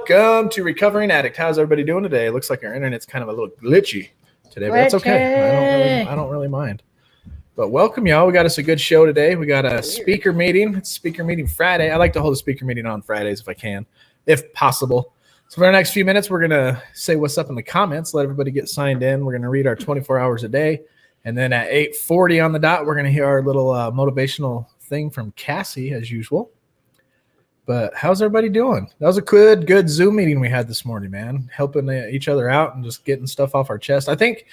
Welcome to Recovering Addict. How's everybody doing today? It looks like our internet's kind of a little glitchy today, but that's okay. I don't really mind. But welcome, y'all. We got us a good show today. We got a speaker meeting. It's Speaker Meeting Friday. I like to hold a speaker meeting on Fridays if I can, if possible. So for the next few minutes, we're going to say what's up in the comments, let everybody get signed in. We're going to read our 24 hours a day. And then at 8:40 on the dot, we're going to hear our little motivational thing from Cassie, as usual. But how's everybody doing? That was a good Zoom meeting we had this morning, man. Helping each other out and just getting stuff off our chest. I think,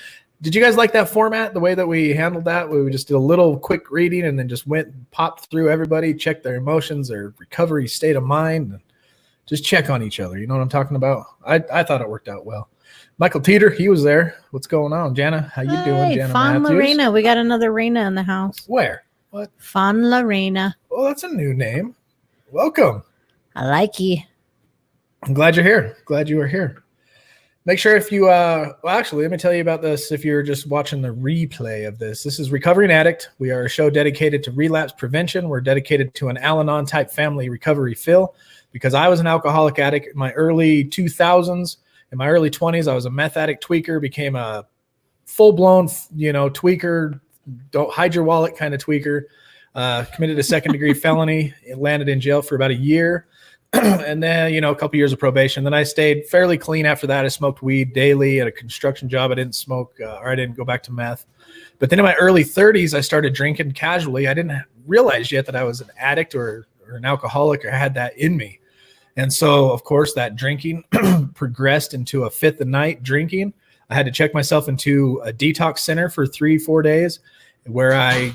did you guys like that format, the way that we handled that? Where we just did a little quick reading and then just popped through everybody, checked their emotions, their recovery state of mind, and just check on each other. You know what I'm talking about? I thought it worked out well. Michael Teeter, he was there. What's going on? Jana, how you doing? Jana Fawn Matthews? Lorena. We got another Rena in the house. Where? What? Fawn Lorena. Oh, that's a new name. Welcome. I like you. I'm glad you're here. Glad you are here. Make sure if you, well, actually, let me tell you about this. If you're just watching the replay of this, this is Recovering Addict. We are a show dedicated to relapse prevention. We're dedicated to an Al-Anon type family recovery feel because I was an alcoholic addict in my early 2000s. In my early 20s, I was a meth addict tweaker, became a full-blown, tweaker, don't hide your wallet kind of tweaker. Committed a second-degree felony, landed in jail for about a year, and then, a couple years of probation. Then I stayed fairly clean after that. I smoked weed daily at a construction job. I didn't smoke, or I didn't go back to meth. But then in my early 30s, I started drinking casually. I didn't realize yet that I was an addict or an alcoholic or had that in me. And so, of course, that drinking progressed into a fifth a night drinking. I had to check myself into a detox center for 3-4 days where I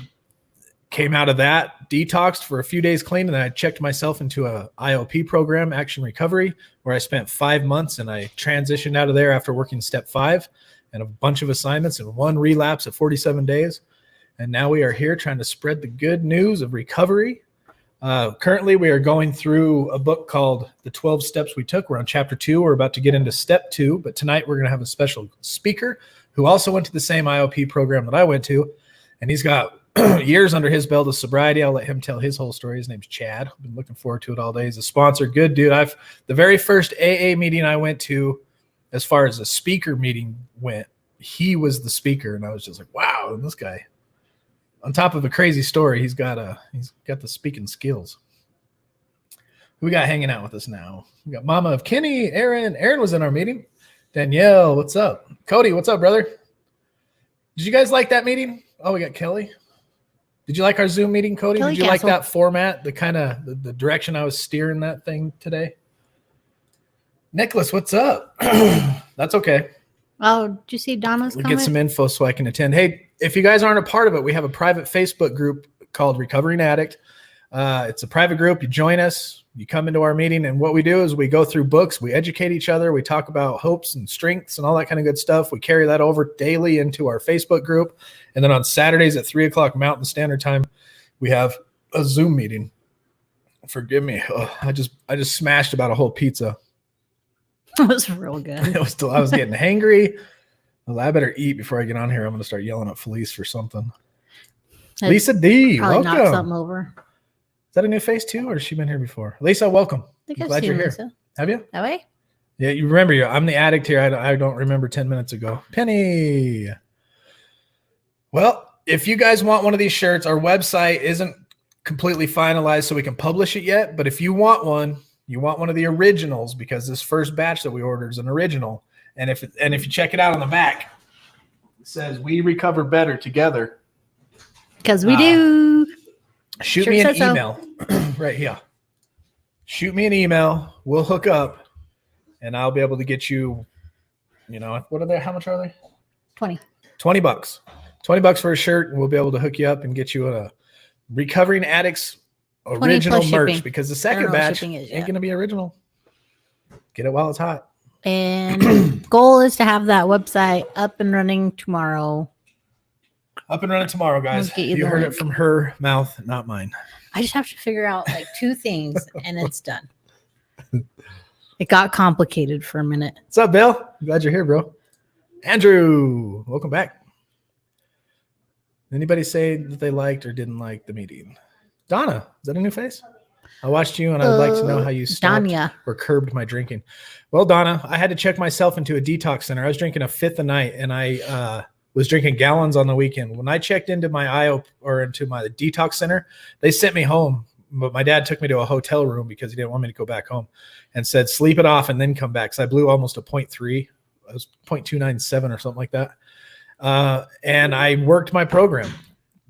came out of that, detoxed for a few days clean, and then I checked myself into a IOP program, Action Recovery, where I spent 5 months, and I transitioned out of there after working step 5 and a bunch of assignments and one relapse at 47 days. And now we are here trying to spread the good news of recovery. Currently, we are going through a book called The 12 Steps We Took. We're on chapter 2. We're about to get into step 2, but tonight we're going to have a special speaker who also went to the same IOP program that I went to, and he's got years under his belt of sobriety. I'll let him tell his whole story. His name's Chad. I've been looking forward to it all day. He's a sponsor. Good dude. The very first AA meeting I went to, as far as a speaker meeting went, he was the speaker. And I was just like, wow, and this guy, on top of a crazy story, he's got the speaking skills. Who we got hanging out with us now? We got Mama of Kenny, Aaron. Aaron was in our meeting. Danielle, what's up? Cody, what's up, brother? Did you guys like that meeting? Oh, we got Kelly. Did you like our Zoom meeting, Cody? Did you like that format, the kind of the direction I was steering that thing today? Nicholas, what's up? That's okay. Oh, did you see Donna's comment? Get some info so I can attend. Hey, if you guys aren't a part of it, we have a private Facebook group called Recovering Addict. It's a private group. You join us. You come into our meeting, and what we do is we go through books. We educate each other. We talk about hopes and strengths and all that kind of good stuff. We carry that over daily into our Facebook group. And then on Saturdays at 3 o'clock Mountain Standard Time, we have a Zoom meeting. Forgive me. Oh, I just smashed about a whole pizza. It was real good. I was getting hangry. I better eat before I get on here. I'm going to start yelling at Felice for something. Lisa D, welcome. Knock something over. Is that a new face too, or has she been here before? Lisa, welcome. I'm glad you're here. Lisa. Have you? That way? Yeah, you remember I'm the addict here. I don't remember 10 minutes ago. Penny. Well, if you guys want one of these shirts, our website isn't completely finalized so we can publish it yet. But if you want one of the originals, because this first batch that we ordered is an original. And if you check it out on the back, it says "We recover better together." Because we do. Shoot me an email right here. Shoot me an email. We'll hook up, and I'll be able to get you. What are they? How much are they? $20. $20. $20 for a shirt, and we'll be able to hook you up and get you a Recovering Addicts original merch shipping. Because the second batch ain't going to be original. Get it while it's hot. And goal is to have that website up and running tomorrow. Up and running tomorrow, guys. You heard it from her mouth, not mine. I just have to figure out 2 things, and it's done. It got complicated for a minute. What's up, Bill? Glad you're here, bro. Andrew, welcome back. Anybody say that they liked or didn't like the meeting? Donna, is that a new face? I watched you, and I would like to know how you stopped Danya. or curbed my drinking. Well, Donna, I had to check myself into a detox center. I was drinking a fifth a night, and I was drinking gallons on the weekend. When I checked into my into my detox center, they sent me home. But my dad took me to a hotel room because he didn't want me to go back home, and said, sleep it off and then come back. So I blew almost a 0.3. It was 0.297 or something like that. And I worked my program.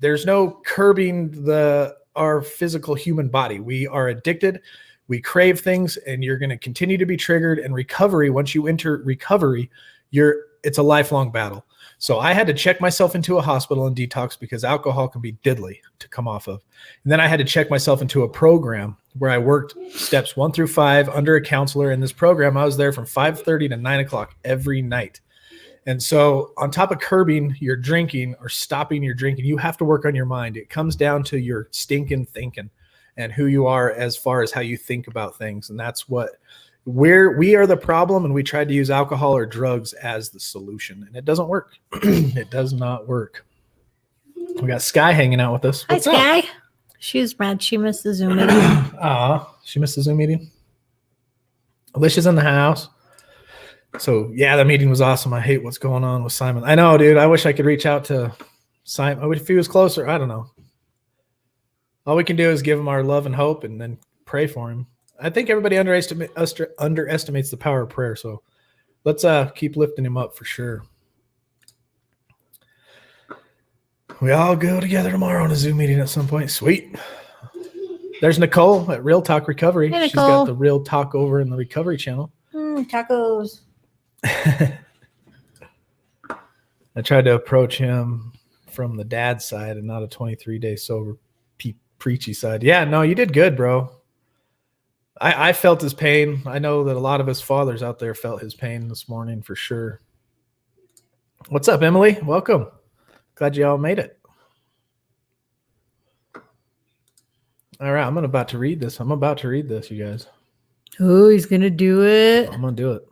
There's no curbing our physical human body. We are addicted. We crave things, and you're going to continue to be triggered. And recovery, once you enter recovery, it's a lifelong battle. So I had to check myself into a hospital and detox because alcohol can be deadly to come off of. And then I had to check myself into a program where I worked steps 1 through 5 under a counselor. In this program, I was there from 5:30 to 9 o'clock every night. And so on top of curbing your drinking or stopping your drinking, you have to work on your mind. It comes down to your stinking thinking and who you are as far as how you think about things. And that's we are the problem, and we tried to use alcohol or drugs as the solution, and it doesn't work. It does not work. We got Sky hanging out with us. Hi, What's up? Sky. She was mad. She missed the Zoom meeting. She missed the Zoom meeting. Alicia's in the house. So yeah, the meeting was awesome. I hate what's going on with Simon. I know, dude. I wish I could reach out to Simon. I wish if he was closer. I don't know. All we can do is give him our love and hope, and then pray for him. I think everybody underestimates the power of prayer. So let's keep lifting him up for sure. We all go together tomorrow on a Zoom meeting at some point. Sweet. There's Nicole at Real Talk Recovery. Hey, She's got Nicole. the Real Talk over in the Recovery channel. Tacos. I tried to approach him from the dad side and not a 23-day sober preachy side. Yeah, no, you did good, bro. I felt his pain. I know that a lot of us fathers out there felt his pain this morning for sure. What's up, Emily? Welcome. Glad you all made it. All right, I'm about to read this. You guys. Oh, he's going to do it. I'm going to do it.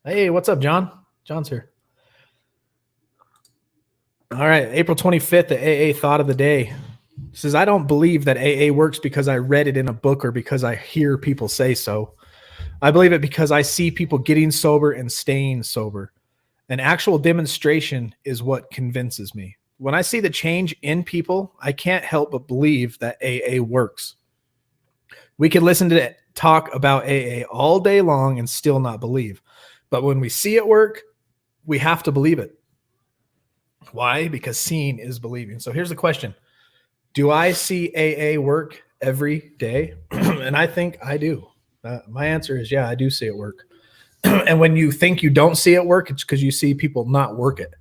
Hey, what's up, John? John's here. All right, April 25th, the AA thought of the day. It says, I don't believe that AA works because I read it in a book or because I hear people say so. I believe it because I see people getting sober and staying sober. An actual demonstration is what convinces me. When I see the change in people, I can't help but believe that AA works. We could listen to talk about AA all day long and still not believe. But when we see it work, we have to believe it. Why? Because seeing is believing. So here's the question. Do I see AA work every day? And I think I do. My answer is, yeah, I do see it work. And when you think you don't see it work, it's because you see people not work it.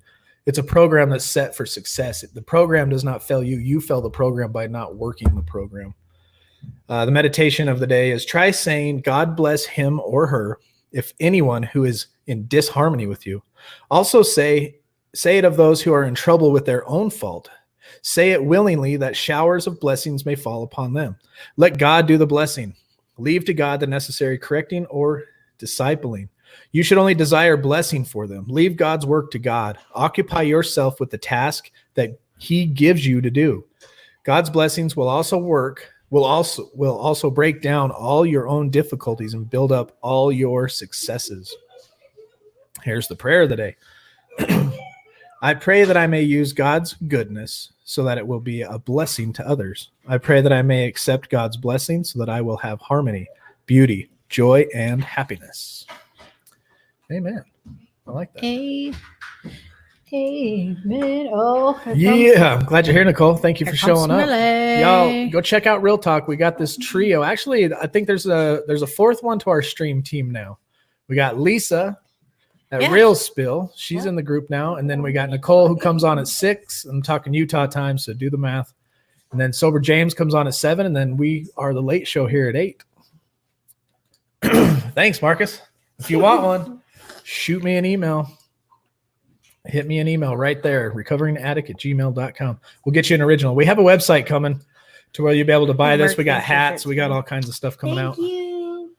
It's a program that's set for success. The program does not fail you. You fail the program by not working the program. The meditation of the day is try saying, God bless him or her, if anyone who is in disharmony with you. Also say it of those who are in trouble with their own fault. Say it willingly that showers of blessings may fall upon them. Let God do the blessing. Leave to God the necessary correcting or discipling. You should only desire blessing for them. Leave God's work to God. Occupy yourself with the task that he gives you to do. God's blessings will also break down all your own difficulties and build up all your successes. Here's the prayer of the day. I pray that I may use God's goodness so that it will be a blessing to others. I pray that I may accept God's blessing so that I will have harmony, beauty, joy, and happiness. Amen. I like that. Amen. Oh, yeah. I'm glad you're here, Nicole. Thank you for showing up. Millie. Y'all go check out Real Talk. We got this trio. Actually, I think there's a fourth one to our stream team now. We got Lisa at Real Spill. She's in the group now. And then we got Nicole who comes on at 6. I'm talking Utah time, so do the math. And then Sober James comes on at 7. And then we are the late show here at 8. Thanks, Marcus. If you want one, shoot me an email. Hit me an email right there, recoveringaddict@gmail.com. We'll get you an original. We have a website coming to where you'll be able to buy this. We got hats. We got all kinds of stuff coming out. Thank you.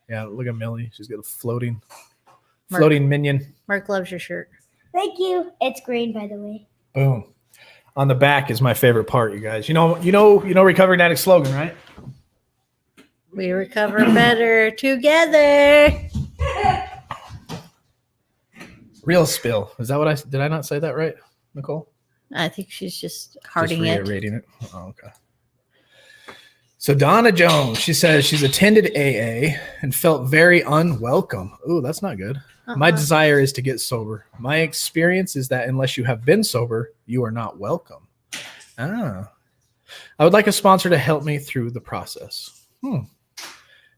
Yeah, look at Millie. She's got a floating minion. Mark loves your shirt. Thank you. It's green, by the way. Boom. On the back is my favorite part, you guys. You know Recovering Addict slogan, right? We recover better together. Real spill. Is that what did I not say that right, Nicole? I think she's just Just hearting it. reiterating it. Oh, okay. So Donna Jones, she says she's attended AA and felt very unwelcome. Ooh, that's not good. My desire is to get sober. My experience is that unless you have been sober, you are not welcome. I would like a sponsor to help me through the process.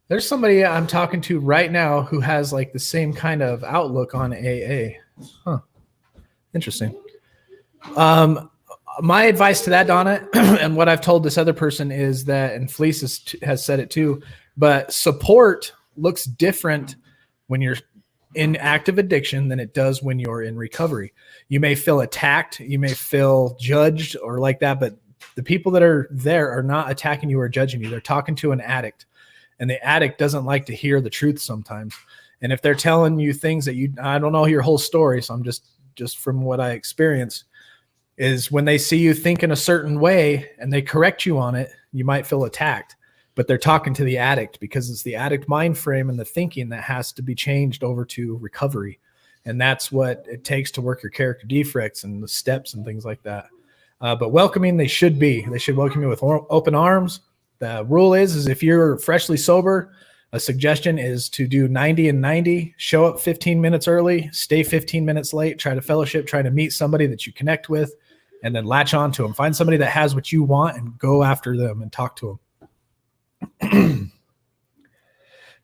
There's somebody I'm talking to right now who has like the same kind of outlook on AA. Interesting. My advice to that, Donna, and what I've told this other person is that, and Felice has said it too, but support looks different when you're in active addiction than it does when you're in recovery. You may feel attacked, you may feel judged or like that, but the people that are there are not attacking you or judging you. They're talking to an addict, and the addict doesn't like to hear the truth sometimes. And if they're telling you things that I don't know your whole story, so I'm just from what I experienced, is when they see you think in a certain way and they correct you on it, you might feel attacked, but they're talking to the addict because it's the addict mind frame and the thinking that has to be changed over to recovery. And that's what it takes to work your character defects and the steps and things like that. But welcoming, they should welcome you with open arms. The rule is if you're freshly sober, a suggestion is to do 90 and 90, show up 15 minutes early, stay 15 minutes late, try to fellowship, try to meet somebody that you connect with, and then latch on to them. Find somebody that has what you want and go after them and talk to them.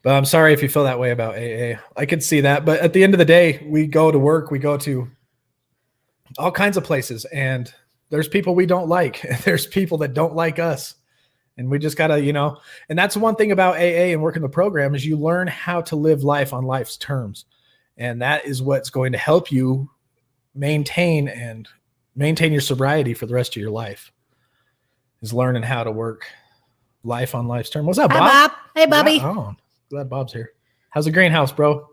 But I'm sorry if you feel that way about AA. I could see that. But at the end of the day, we go to work, we go to all kinds of places, and there's people we don't like. There's people that don't like us. And we just got to, and that's one thing about AA and working the program is you learn how to live life on life's terms. And that is what's going to help you maintain your sobriety for the rest of your life, is learning how to work life on life's terms. What's up, Bob? Hi, Bob. Hey, Bobby. Oh, glad Bob's here. How's the greenhouse, bro?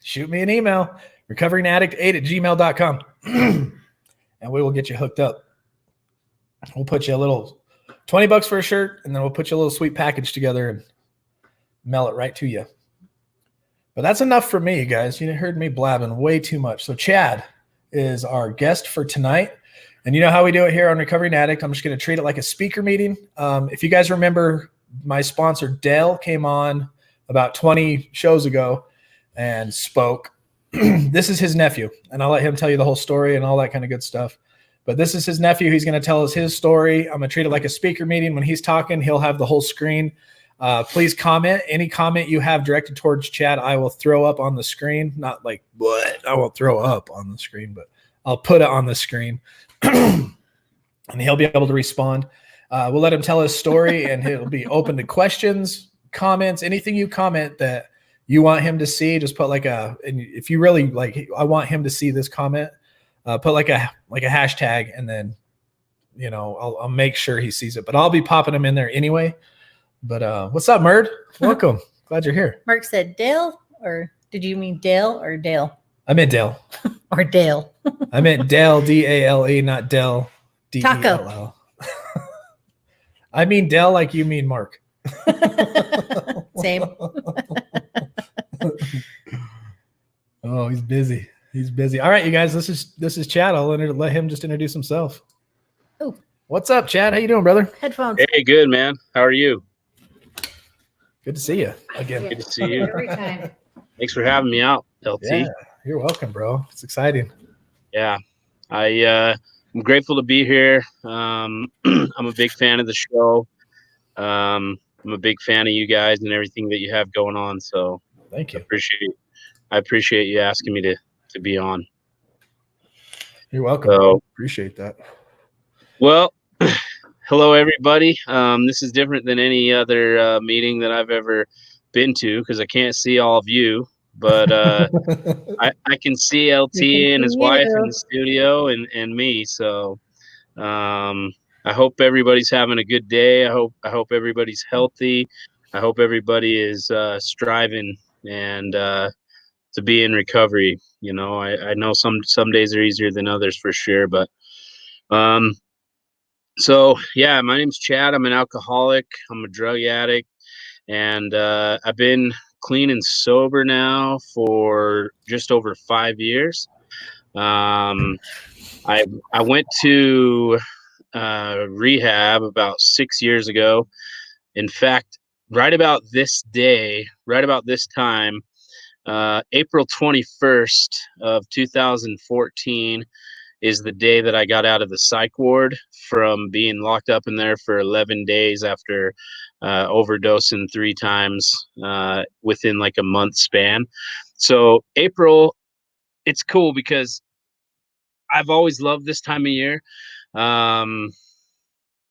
Shoot me an email, recoveringaddict8@gmail.com, and we will get you hooked up. We'll put you a little $20 for a shirt, and then we'll put you a little sweet package together and mail it right to you. But that's enough for me, guys. You heard me blabbing way too much. So Chad is our guest for tonight. And you know how we do it here on Recovering Addict. I'm just going to treat it like a speaker meeting. If you guys remember, my sponsor, Dale, came on about 20 shows ago and spoke. This is his nephew, and I'll let him tell you the whole story and all that kind of good stuff. But this is his nephew. He's going to tell us his story. I'm going to treat it like a speaker meeting. When he's talking, he'll have the whole screen. Please comment. Any comment you have directed towards Chad, I will throw up on the screen. Not like, what? I won't throw up on the screen, but I'll put it on the screen. And he'll be able to respond. We'll let him tell his story, and he'll be open to questions, comments, anything you comment that you want him to see. Just put and if you really like, I want him to see this comment, put like a hashtag, and then, I'll make sure he sees it, but I'll be popping him in there anyway. But what's up, Murd? Welcome. Glad you're here. Mark said Dale, or did you mean Dale or Dale? I meant Dale. Or Dale. I meant Dale, D-A-L-E, not Dell, D-E-L-L. Taco. I mean Dell like you mean Mark. Same. Oh, he's busy. He's busy. All right, you guys, this is Chad. I'll let him just introduce himself. Oh. What's up, Chad? How you doing, brother? Headphones. Hey, good, man. How are you? Good to see you again. Good to see you. Every time. Thanks for having me out, LT. Yeah, you're welcome, bro. It's exciting. Yeah. I'm grateful to be here. I'm a big fan of the show. I'm a big fan of you guys and everything that you have going on. So Thank you. I appreciate you asking me to be on. You're welcome. So, appreciate that. Well, hello, everybody. This is different than any other meeting that I've ever been to because I can't see all of you, but I can see LT and his wife in the studio and me. So I hope everybody's having a good day. I hope everybody's healthy. I hope everybody is striving and to be in recovery. I know some days are easier than others for sure, but So yeah, my name's Chad. I'm an alcoholic. I'm a drug addict, and I've been clean and sober now for just over 5 years. Um, I went to rehab about 6 years ago. In fact, right about this day, right about this time, April 21st of 2014 is the day that I got out of the psych ward from being locked up in there for 11 days after overdosing 3 times within like a month span. So April, it's cool because I've always loved this time of year. Um,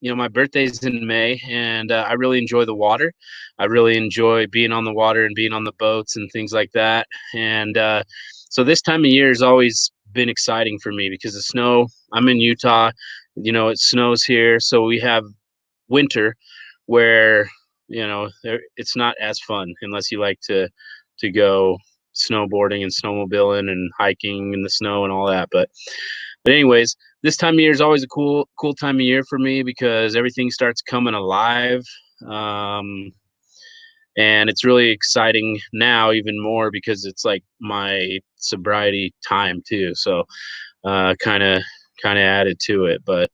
my birthday's in May, and I really enjoy the water. I really enjoy being on the water and being on the boats and things like that. And so this time of year has always been exciting for me because the snow. I'm in Utah. It snows here, so we have winter where it's not as fun unless you like to go snowboarding and snowmobiling and hiking in the snow and all that. But anyways, this time of year is always a cool time of year for me because everything starts coming alive. Um, and it's really exciting now even more because it's like my sobriety time too. So kind of added to it. But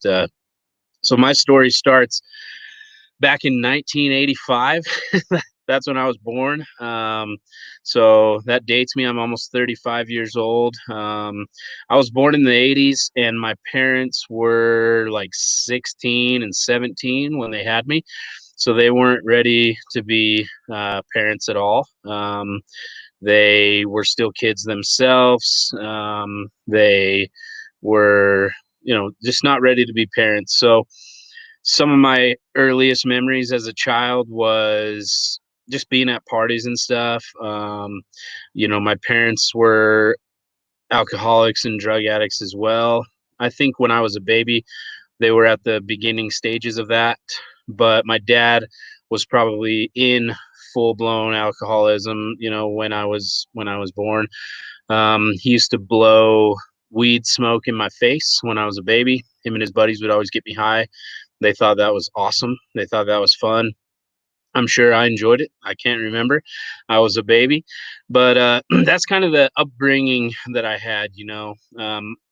so my story starts back in 1985. That's when I was born. So that dates me. I'm almost 35 years old. I was born in the 80s, and my parents were like 16 and 17 when they had me. So they weren't ready to be parents at all. They were still kids themselves. They were, just not ready to be parents. So some of my earliest memories as a child was just being at parties and stuff. My parents were alcoholics and drug addicts as well. I think when I was a baby, they were at the beginning stages of that, but my dad was probably in full blown alcoholism, when I was born. He used to blow weed smoke in my face when I was a baby. Him and his buddies would always get me high. They thought that was awesome. They thought that was fun. I'm sure I enjoyed it. I can't remember. I was a baby, but that's kind of the upbringing that I had.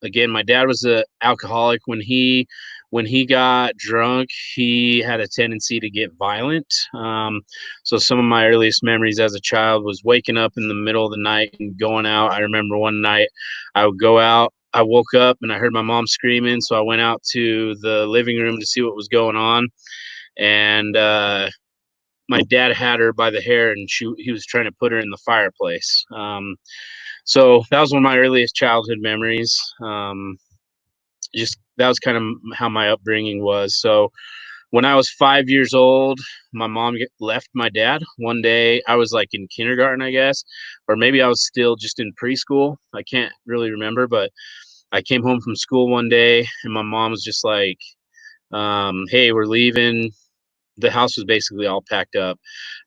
Again, my dad was an alcoholic. When he got drunk, he had a tendency to get violent. So some of my earliest memories as a child was waking up in the middle of the night and going out. I remember one night I would go out. I woke up and I heard my mom screaming, so I went out to the living room to see what was going on, and my dad had her by the hair, and he was trying to put her in the fireplace. So that was one of my earliest childhood memories. Just that was kind of how my upbringing was. So when I was 5 years old, my mom left my dad one day. I was like in kindergarten, I guess, or maybe I was still just in preschool. I can't really remember, but I came home from school one day and my mom was just like, hey, we're leaving. The house was basically all packed up.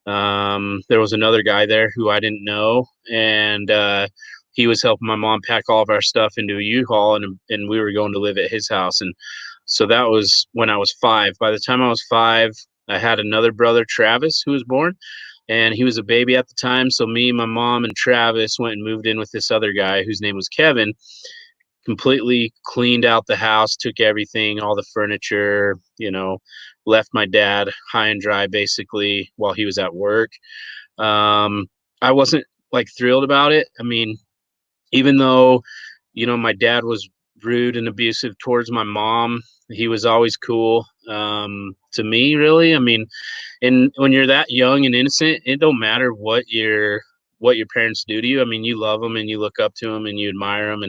There was another guy there who I didn't know, and he was helping my mom pack all of our stuff into a U-Haul, and we were going to live at his house. And so that was when I was 5. By the time I was 5, I had another brother, Travis, who was born, and he was a baby at the time. So me, my mom, and Travis went and moved in with this other guy whose name was Kevin. Completely cleaned out the house, took everything, all the furniture, left my dad high and dry basically while he was at work. I wasn't like thrilled about it. I mean, even though, my dad was rude and abusive towards my mom, he was always cool to me, really. I mean, and when you're that young and innocent, it don't matter what your parents do to you. I mean, you love them and you look up to them and you admire them.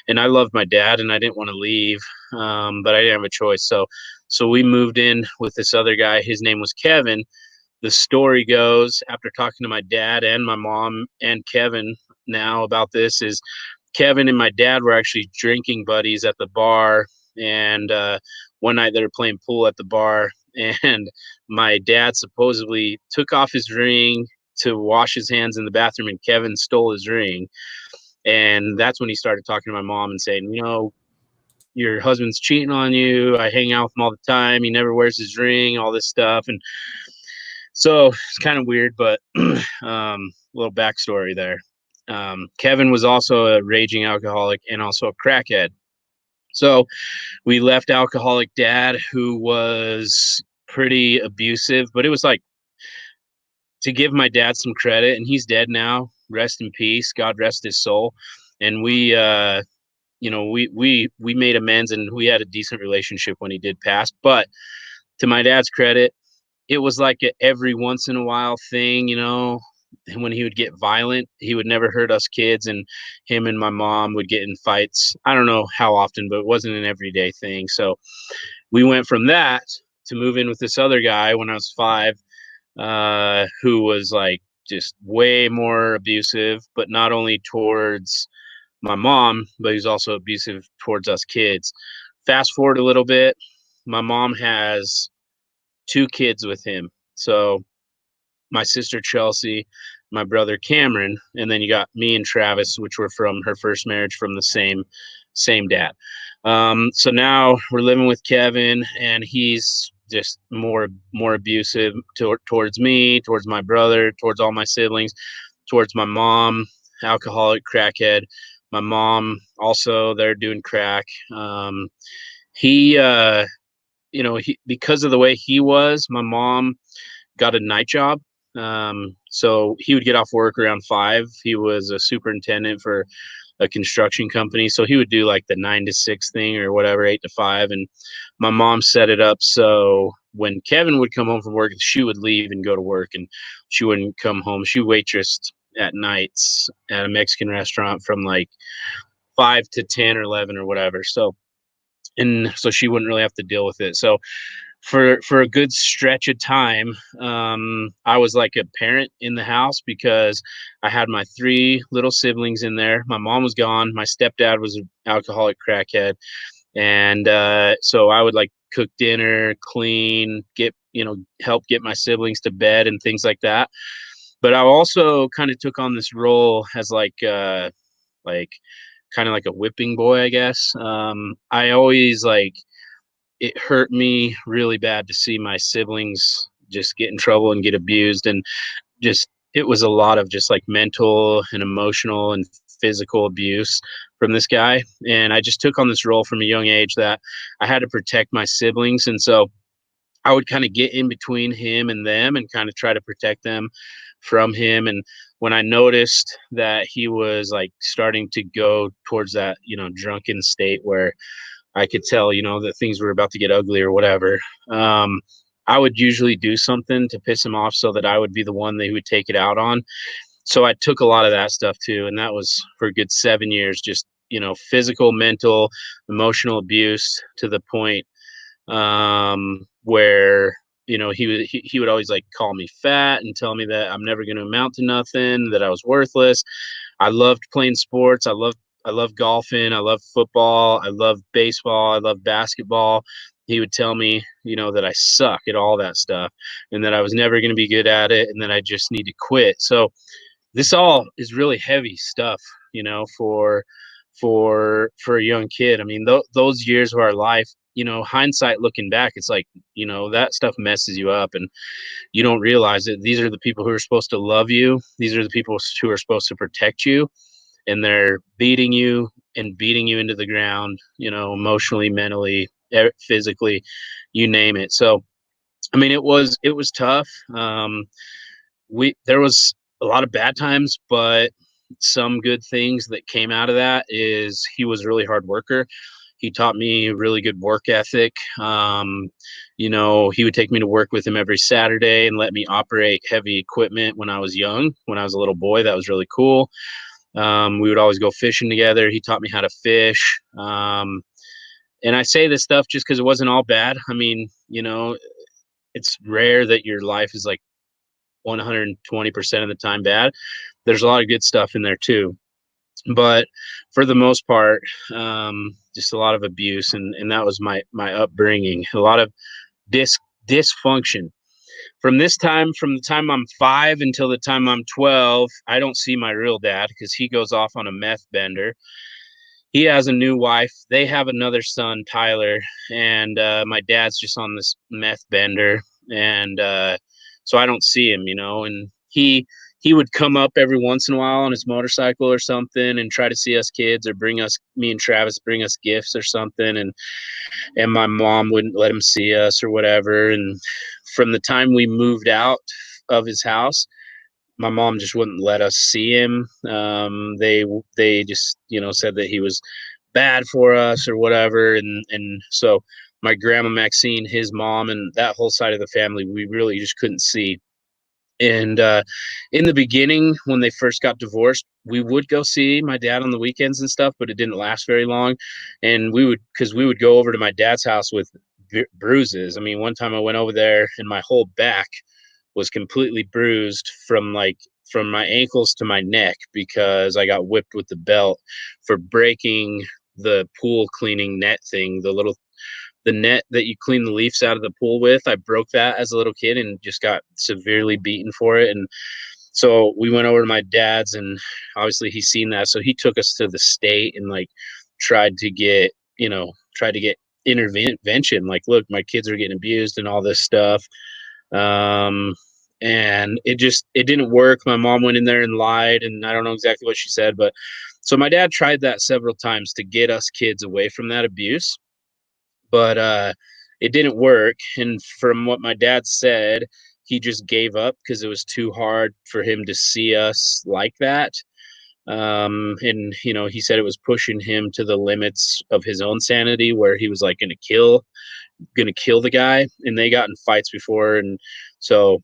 And I loved my dad and I didn't want to leave, but I didn't have a choice. So we moved in with this other guy. His name was Kevin. The story goes, after talking to my dad and my mom and Kevin now about this, is Kevin and my dad were actually drinking buddies at the bar. And one night they were playing pool at the bar. And my dad supposedly took off his ring to wash his hands in the bathroom, and Kevin stole his ring. And that's when he started talking to my mom and saying, your husband's cheating on you. I hang out with him all the time. He never wears his ring, all this stuff. And so it's kind of weird, but little backstory there. Kevin was also a raging alcoholic and also a crackhead. So we left alcoholic dad, who was pretty abusive, but it was like, to give my dad some credit, and he's dead now. Rest in peace. God rest his soul. And we made amends, and we had a decent relationship when he did pass. But to my dad's credit, it was like a every once in a while thing, and when he would get violent, he would never hurt us kids, and him and my mom would get in fights. I don't know how often, but it wasn't an everyday thing. So we went from that to move in with this other guy when I was 5, who was like just way more abusive, but not only towards my mom, but he's also abusive towards us kids. Fast forward a little bit, my mom has 2 kids with him. So my sister Chelsea, my brother Cameron, and then you got me and Travis, which were from her first marriage from the same dad. So now we're living with Kevin, and he's just more abusive towards me, towards my brother, towards all my siblings, towards my mom, alcoholic, crackhead. My mom also, they're doing crack. He because of the way he was, my mom got a night job. So he would get off work around 5. He was a superintendent for a construction company. So he would do like the 9 to 6 thing or whatever, 8 to 5. And my mom set it up so when Kevin would come home from work, she would leave and go to work, and she wouldn't come home. She waitressed at nights at a Mexican restaurant from like 5 to 10 or 11 or whatever. So she wouldn't really have to deal with it. So for a good stretch of time, I was like a parent in the house because I had my 3 little siblings in there. My mom was gone. My stepdad was an alcoholic crackhead. And so I would like cook dinner, clean, help get my siblings to bed and things like that. But I also kind of took on this role as like kind of like a whipping boy, I guess. I always it hurt me really bad to see my siblings just get in trouble and get abused. And it was a lot of just like mental and emotional and physical abuse from this guy. And I just took on this role from a young age that I had to protect my siblings. And so I would kind of get in between him and them and kind of try to protect them from him. And when I noticed that he was like starting to go towards that, drunken state where I could tell, that things were about to get ugly or whatever, I would usually do something to piss him off so that I would be the one that he would take it out on. So I took a lot of that stuff too. And that was for a good 7 years, just, physical, mental, emotional abuse to the point where, he would always like call me fat and tell me that I'm never going to amount to nothing, that I was worthless. I loved playing sports. I love golfing. I love football. I love baseball. I love basketball. He would tell me, that I suck at all that stuff and that I was never going to be good at it and that I just need to quit. So this all is really heavy stuff, for a young kid. I mean, those years of our life, hindsight looking back, it's like, that stuff messes you up and you don't realize it. These are the people who are supposed to love you. These are the people who are supposed to protect you. And they're beating you and beating you into the ground, emotionally, mentally, physically, you name it. So, I mean, it was tough. There was a lot of bad times, but some good things that came out of that is he was a really hard worker. He taught me really good work ethic. He would take me to work with him every Saturday and let me operate heavy equipment when I was young, when I was a little boy. That was really cool. We would always go fishing together. He taught me how to fish. And I say this stuff just because it wasn't all bad. I mean, it's rare that your life is like 120% of the time bad. There's a lot of good stuff in there too. But for the most part, just a lot of abuse. And that was my upbringing. A lot of dysfunction. From the time I'm 5 until the time I'm 12, I don't see my real dad because he goes off on a meth bender. he has a new wife. They have another son, Tyler, and my dad's just on this meth bender, and so I don't see him, and he would come up every once in a while on his motorcycle or something and try to see us kids, or me and Travis bring us gifts or something, and my mom wouldn't let him see us or whatever. And from the time we moved out of his house, my mom just wouldn't let us see him. They just, said that he was bad for us or whatever. And so my grandma Maxine, his mom, and that whole side of the family, we really just couldn't see. And in the beginning, when they first got divorced, we would go see my dad on the weekends and stuff, but it didn't last very long. And because we would go over to my dad's house with bruises. I mean, one time I went over there and my whole back was completely bruised from my ankles to my neck, because I got whipped with the belt for breaking the pool cleaning net thing, the net that you clean the leaves out of the pool with. I broke that as a little kid and just got severely beaten for it. And so we went over to my dad's, and obviously he's seen that. So he took us to the state and tried to get intervention. Like, look, my kids are getting abused and all this stuff. And it didn't work. My mom went in there and lied, and I don't know exactly what she said, but so my dad tried that several times to get us kids away from that abuse, but it didn't work. And from what my dad said, he just gave up because it was too hard for him to see us like that. And he said it was pushing him to the limits of his own sanity, where he was like gonna kill the guy, and they got in fights before. And so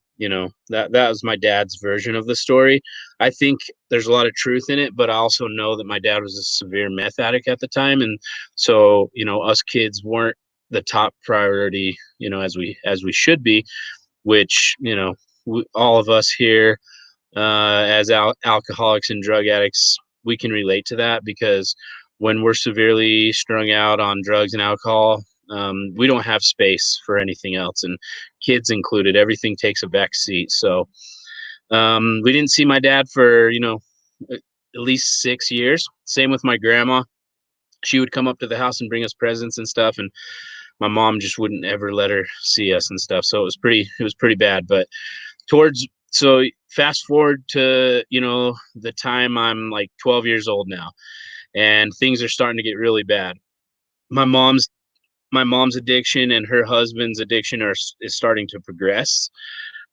that was my dad's version of the story. I think there's a lot of truth in it, but I also know that my dad was a severe meth addict at the time, and so us kids weren't the top priority, as we should be, which all of us here as alcoholics and drug addicts, we can relate to that, because when we're severely strung out on drugs and alcohol, we don't have space for anything else, and kids included. Everything takes a back seat. So we didn't see my dad for at least 6 years. Same with my grandma. She would come up to the house and bring us presents and stuff, and my mom just wouldn't ever let her see us and stuff. So it was pretty bad. But so fast forward to the time I'm like 12 years old now, and things are starting to get really bad. My mom's addiction and her husband's addiction is starting to progress.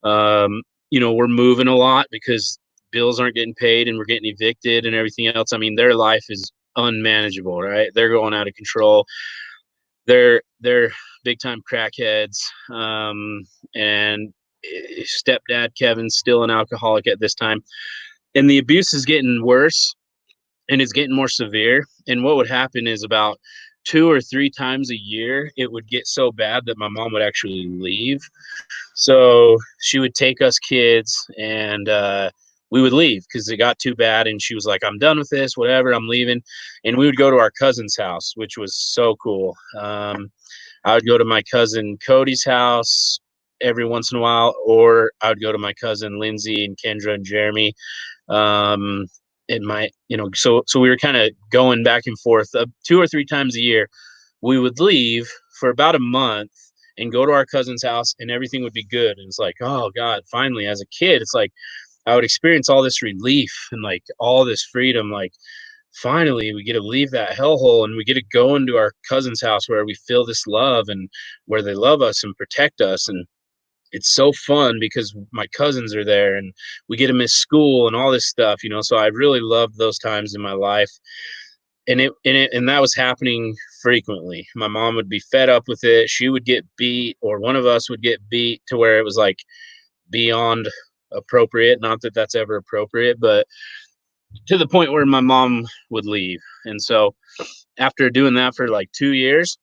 We're moving a lot because bills aren't getting paid and we're getting evicted and everything else. I mean, their life is unmanageable, right? They're going out of control. They're big time crackheads. And stepdad Kevin's still an alcoholic at this time. And the abuse is getting worse and it's getting more severe. And what would happen is about 2 or 3 times a year, it would get so bad that my mom would actually leave. So she would take us kids and we would leave because it got too bad. And she was like, I'm done with this, whatever, I'm leaving. And we would go to our cousin's house, which was so cool. I would go to my cousin Cody's house every once in a while, or I would go to my cousin Lindsay and Kendra and Jeremy. So we were kind of going back and forth 2 or 3 times a year. We would leave for about a month and go to our cousin's house and everything would be good. And it's like, oh God, finally, as a kid, it's like I would experience all this relief and like all this freedom. Like finally we get to leave that hellhole and we get to go into our cousin's house where we feel this love and where they love us and protect us. And it's so fun because my cousins are there and we get to miss school and all this stuff, so I really loved those times in my life. And that was happening frequently. My mom would be fed up with it. She would get beat, or one of us would get beat to where it was like beyond appropriate. Not that that's ever appropriate, but to the point where my mom would leave. And so after doing that for like 2 years,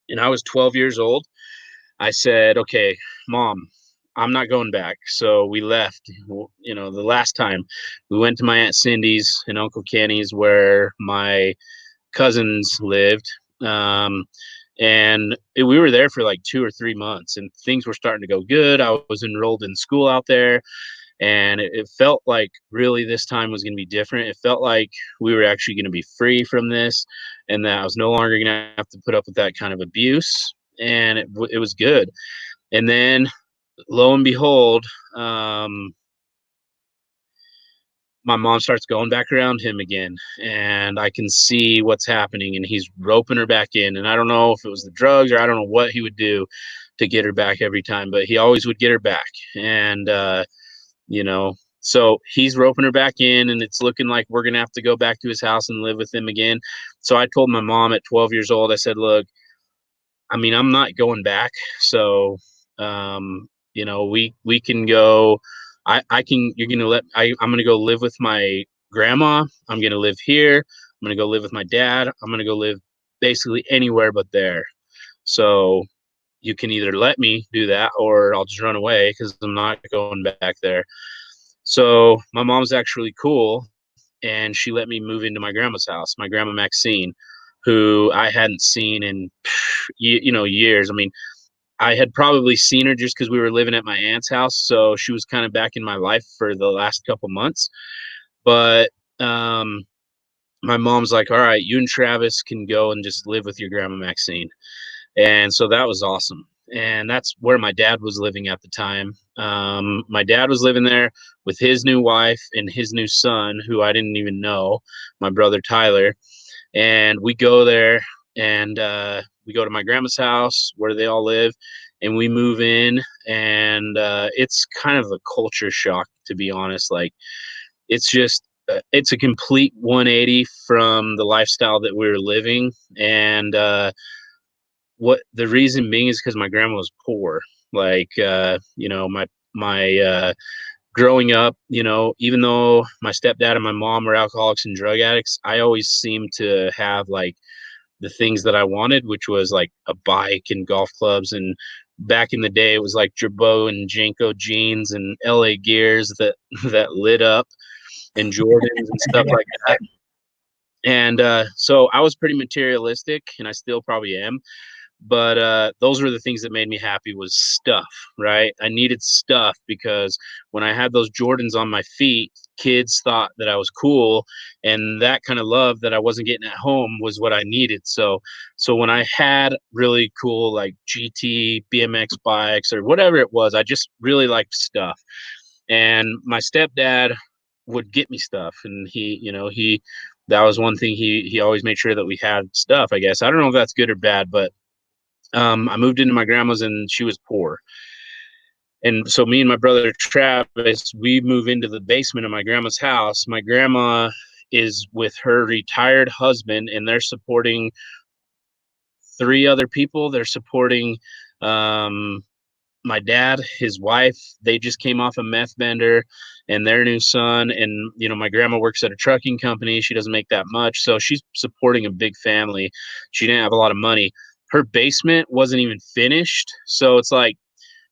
and I was 12 years old, I said, okay, Mom, I'm not going back. So we left. The last time we went to my Aunt Cindy's and Uncle Kenny's where my cousins lived. And we were there for like 2 or 3 months and things were starting to go good. I was enrolled in school out there. And it felt like really this time was going to be different. It felt like we were actually going to be free from this, and that I was no longer going to have to put up with that kind of abuse. And it was good. And then lo and behold, my mom starts going back around him again, and I can see what's happening, and he's roping her back in. And I don't know if it was the drugs, or I don't know what he would do to get her back every time, but he always would get her back. And you know, so he's roping her back in, and it's looking like we're gonna have to go back to his house and live with him again. So I told my mom at 12 years old, I said, look, I mean, I'm not going back. So we can go. I can, you're gonna I'm gonna go live with my grandma. I'm gonna live here. I'm gonna go live with my dad. I'm gonna go live basically anywhere but there. So you can either let me do that, or I'll just run away, because I'm not going back there. So my mom's actually cool, and she let me move into my grandma's house, my grandma Maxine, who I hadn't seen in years. I mean, I had probably seen her just because we were living at my aunt's house, so she was kind of back in my life for the last couple months. But my mom's like, all right, you and Travis can go and just live with your grandma Maxine. And so that was awesome. And that's where my dad was living at the time. My dad was living there with his new wife and his new son, who I didn't even know, my brother Tyler. And we go there, and we go to my grandma's house where they all live, and we move in. And it's kind of a culture shock, to be honest. Like, it's just, it's a complete 180 from the lifestyle that we were living. And what the reason being is because my grandma was poor. Like, my growing up, even though my stepdad and my mom were alcoholics and drug addicts, I always seemed to have like the things that I wanted, which was like a bike and golf clubs. And back in the day, it was like Jerbo and Janko jeans and LA Gears that that lit up, and Jordans and stuff like that. And so I was pretty materialistic, and I still probably am. But those were the things that made me happy, was stuff, right? I needed stuff, because when I had those Jordans on my feet, kids thought that I was cool, and that kind of love that I wasn't getting at home was what I needed. So when I had really cool like GT BMX bikes or whatever it was, I just really liked stuff. And my stepdad would get me stuff, and he that was one thing, he always made sure that we had stuff, I guess. I don't know if that's good or bad, but I moved into my grandma's, and she was poor. And so me and my brother Travis, we move into the basement of my grandma's house. My grandma is with her retired husband, and they're supporting 3 other people. They're supporting my dad, his wife. They just came off a meth bender, and their new son. And my grandma works at a trucking company. She doesn't make that much, so she's supporting a big family. She didn't have a lot of money. Her basement wasn't even finished, so it's like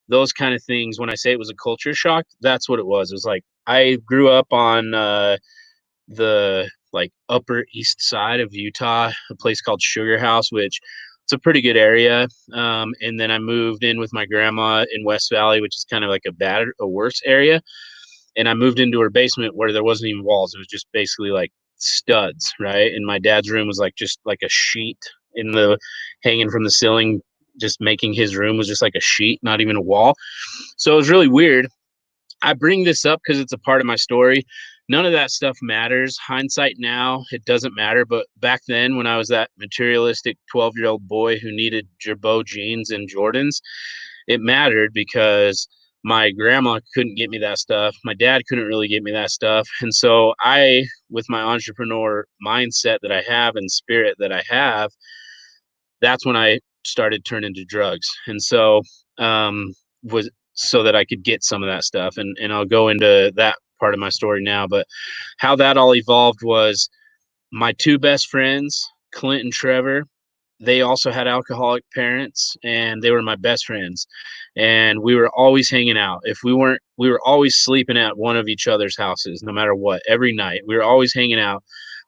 those kind of things. When I say it was a culture shock, that's what it was. It was like, I grew up on the like upper east side of Utah, a place called Sugar House, which it's a pretty good area. And then I moved in with my grandma in West Valley, which is kind of like a worse area. And I moved into her basement where there wasn't even walls. It was just basically like studs, right? And my dad's room was like just like a sheet in the hanging from the ceiling, just making his room was just like a sheet, not even a wall. So it was really weird. I bring this up because it's a part of my story. None of that stuff matters. Hindsight now, it doesn't matter. But back then, when I was that materialistic 12-year-old boy who needed Jerbo jeans and Jordans, it mattered, because my grandma couldn't get me that stuff. My dad couldn't really get me that stuff. And so I, with my entrepreneur mindset that I have and spirit that I have, that's when I started turning to drugs. And so was so that I could get some of that stuff. And I'll go into that part of my story now. But how that all evolved was my 2 best friends, Clint and Trevor. They also had alcoholic parents, and they were my best friends. And we were always hanging out. If we weren't, we were always sleeping at one of each other's houses, no matter what. Every night, we were always hanging out.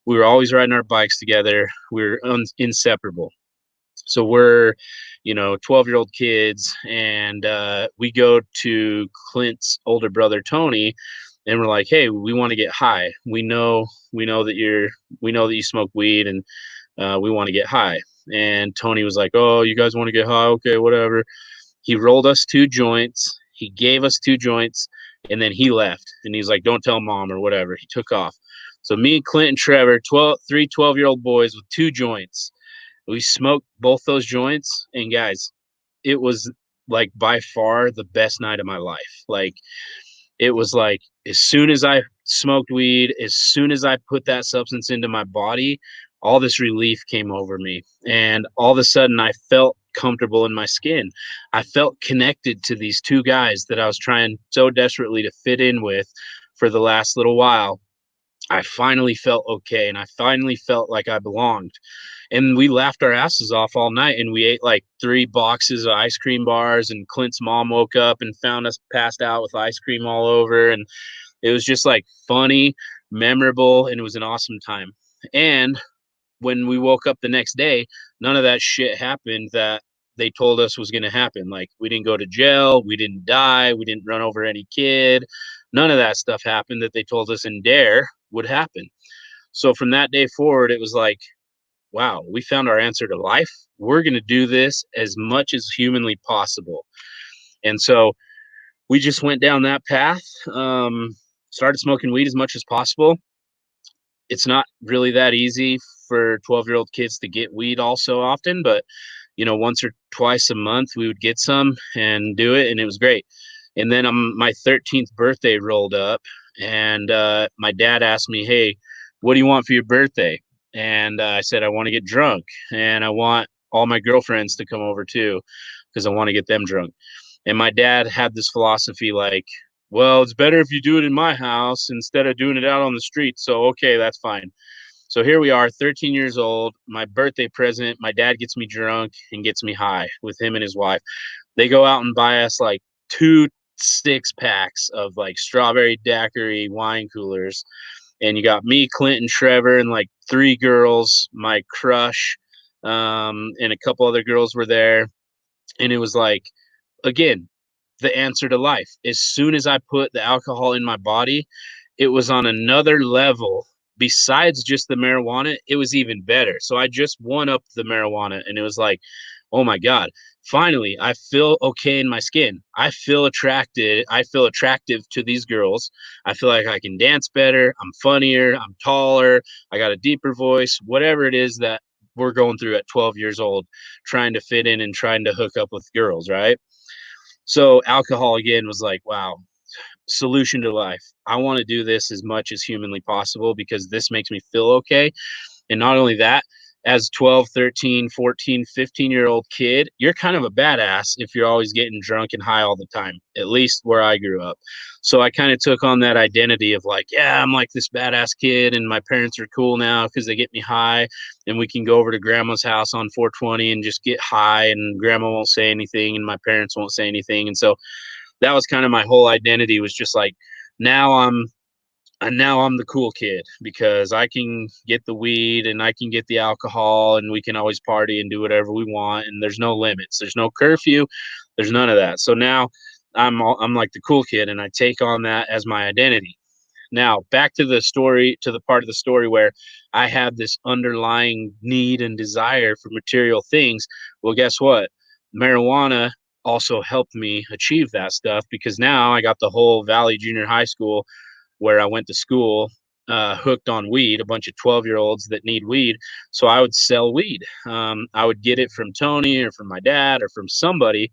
We were always riding our bikes together. We were inseparable. So we're, 12-year-old kids, and we go to Clint's older brother Tony, and we're like, hey, we want to get high. We know that you smoke weed, and we want to get high. And Tony was like, oh, you guys want to get high? Okay, whatever. He rolled us 2 joints. He gave us 2 joints, and then he left. And he's like, don't tell mom or whatever. He took off. So me, Clint, and Trevor, 12-year-old boys with 2 joints. We smoked both those joints, and guys, it was like by far the best night of my life. Like, it was like, as soon as I smoked weed, as soon as I put that substance into my body, all this relief came over me. And all of a sudden I felt comfortable in my skin. I felt connected to these 2 guys that I was trying so desperately to fit in with for the last little while. I finally felt okay, and I finally felt like I belonged. And we laughed our asses off all night, and we ate like 3 boxes of ice cream bars, and Clint's mom woke up and found us passed out with ice cream all over. And it was just like funny, memorable, and it was an awesome time. And when we woke up the next day, none of that shit happened that they told us was going to happen. Like, we didn't go to jail, we didn't die, we didn't run over any kid. None of that stuff happened that they told us in Dare would happen. So from that day forward, it was like, wow, we found our answer to life. We're going to do this as much as humanly possible. And so we just went down that path, started smoking weed as much as possible. It's not really that easy for 12-year-old kids to get weed all so often, but once or twice a month we would get some and do it, and it was great. And then my 13th birthday rolled up, and my dad asked me, hey, what do you want for your birthday? And I said, I want to get drunk, and I want all my girlfriends to come over too, because I want to get them drunk. And my dad had this philosophy like, well, it's better if you do it in my house instead of doing it out on the street. So, okay, that's fine. So here we are, 13 years old, my birthday present. My dad gets me drunk and gets me high with him and his wife. They go out and buy us like 2 6-packs of like strawberry daiquiri wine coolers. And you got me, Clint, and Trevor, and like 3 girls, my crush, and a couple other girls were there. And it was like, again, the answer to life. As soon as I put the alcohol in my body, it was on another level. Besides just the marijuana, it was even better. So I just one up the marijuana, and it was like, oh my God, finally, I feel okay in my skin. I feel attracted. I feel attractive to these girls. I feel like I can dance better. I'm funnier. I'm taller. I got a deeper voice, whatever it is that we're going through at 12 years old, trying to fit in and trying to hook up with girls, right? So alcohol again was like, wow, solution to life. I want to do this as much as humanly possible because this makes me feel okay. And not only that, as 12, 13, 14, 15-year-old kid, you're kind of a badass if you're always getting drunk and high all the time, at least where I grew up. So I kind of took on that identity of like, yeah, I'm like this badass kid, and my parents are cool now because they get me high, and we can go over to grandma's house on 420 and just get high, and grandma won't say anything and my parents won't say anything. And so that was kind of my whole identity, was just like, now I'm the cool kid because I can get the weed and I can get the alcohol, and we can always party and do whatever we want, and there's no limits, there's no curfew, there's none of that. So now I'm like the cool kid, and I take on that as my identity. Now back to the story, to the part of the story where I had this underlying need and desire for material things. Well, guess what? Marijuana also helped me achieve that stuff, because now I got the whole Valley Junior High School where I went to school, hooked on weed, a bunch of 12-year-olds that need weed. So I would sell weed. I would get it from Tony or from my dad or from somebody,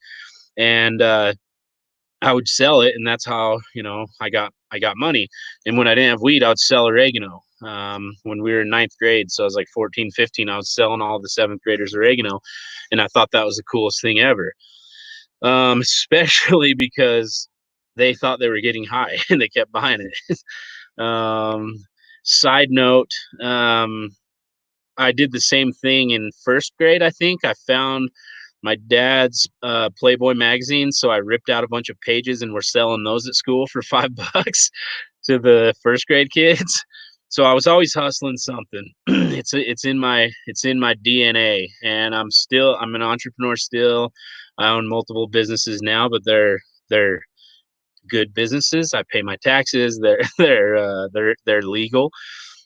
and I would sell it, and that's how I got money. And when I didn't have weed, I would sell oregano. When we were in 9th grade, so I was like 14, 15, I was selling all the 7th graders oregano, and I thought that was the coolest thing ever. Especially because they thought they were getting high and they kept buying it. Side note, I did the same thing in 1st grade. I think I found my dad's Playboy magazine, so I ripped out a bunch of pages and we're selling those at school for $5 to the 1st grade kids. So I was always hustling something. It's in my DNA, and I'm an entrepreneur still. I own multiple businesses now, but they're good businesses. I pay my taxes. They're legal.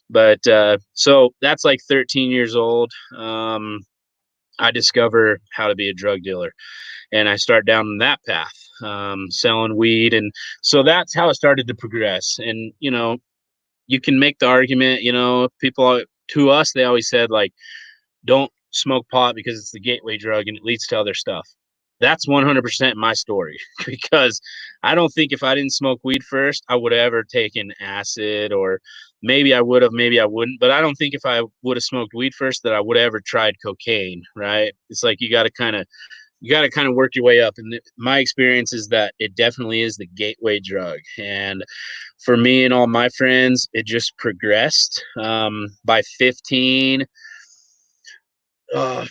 But so that's like 13 years old. I discover how to be a drug dealer, and I start down that path, selling weed, and so that's how it started to progress. And you can make the argument, people to us, they always said, like, don't smoke pot because it's the gateway drug and it leads to other stuff. That's 100% my story because I don't think if I didn't smoke weed first, I would have ever taken acid, or maybe I would have, maybe I wouldn't. But I don't think if I would have smoked weed first that I would have ever tried cocaine, right? It's like you got to kind of work your way up. And my experience is that it definitely is the gateway drug. And for me and all my friends, it just progressed. By 15,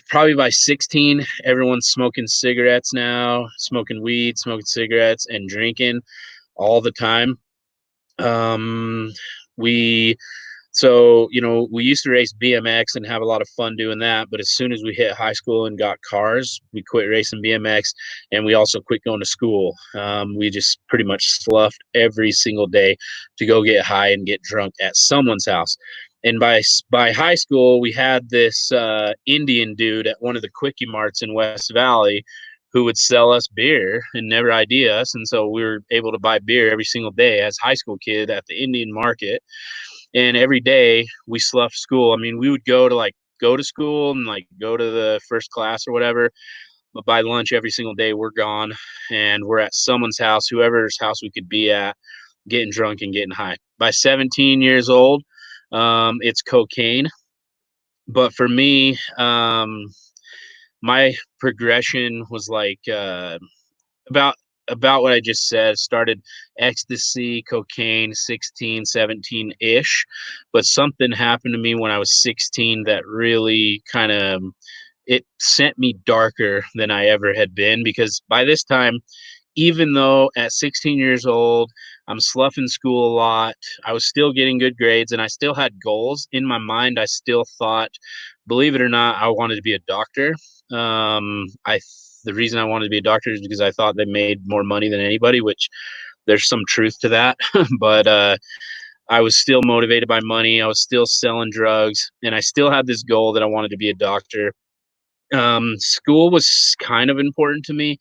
probably by 16, everyone's smoking cigarettes now, smoking weed, smoking cigarettes, and drinking all the time. We So, we used to race BMX and have a lot of fun doing that. But as soon as we hit high school and got cars, we quit racing BMX, and we also quit going to school. We just pretty much sloughed every single day to go get high and get drunk at someone's house. And by high school, we had this Indian dude at one of the Quickie Marts in West Valley who would sell us beer and never ID us. And so we were able to buy beer every single day as high school kid at the Indian market. And every day we sloughed school. I mean, we would go to school and like go to the first class or whatever. But by lunch every single day, we're gone and we're at someone's house, whoever's house we could be at, getting drunk and getting high. By 17 years old, it's cocaine. But for me, my progression was like about what I just said. Started ecstasy, cocaine, 16, 17-ish. But something happened to me when I was 16 that really kind of, it sent me darker than I ever had been, because by this time, even though at 16 years old, I'm sloughing school a lot, I was still getting good grades and I still had goals in my mind. I still thought, believe it or not, I wanted to be a doctor. The reason I wanted to be a doctor is because I thought they made more money than anybody, which there's some truth to that. But I was still motivated by money. I was still selling drugs, and I still had this goal that I wanted to be a doctor. School was kind of important to me,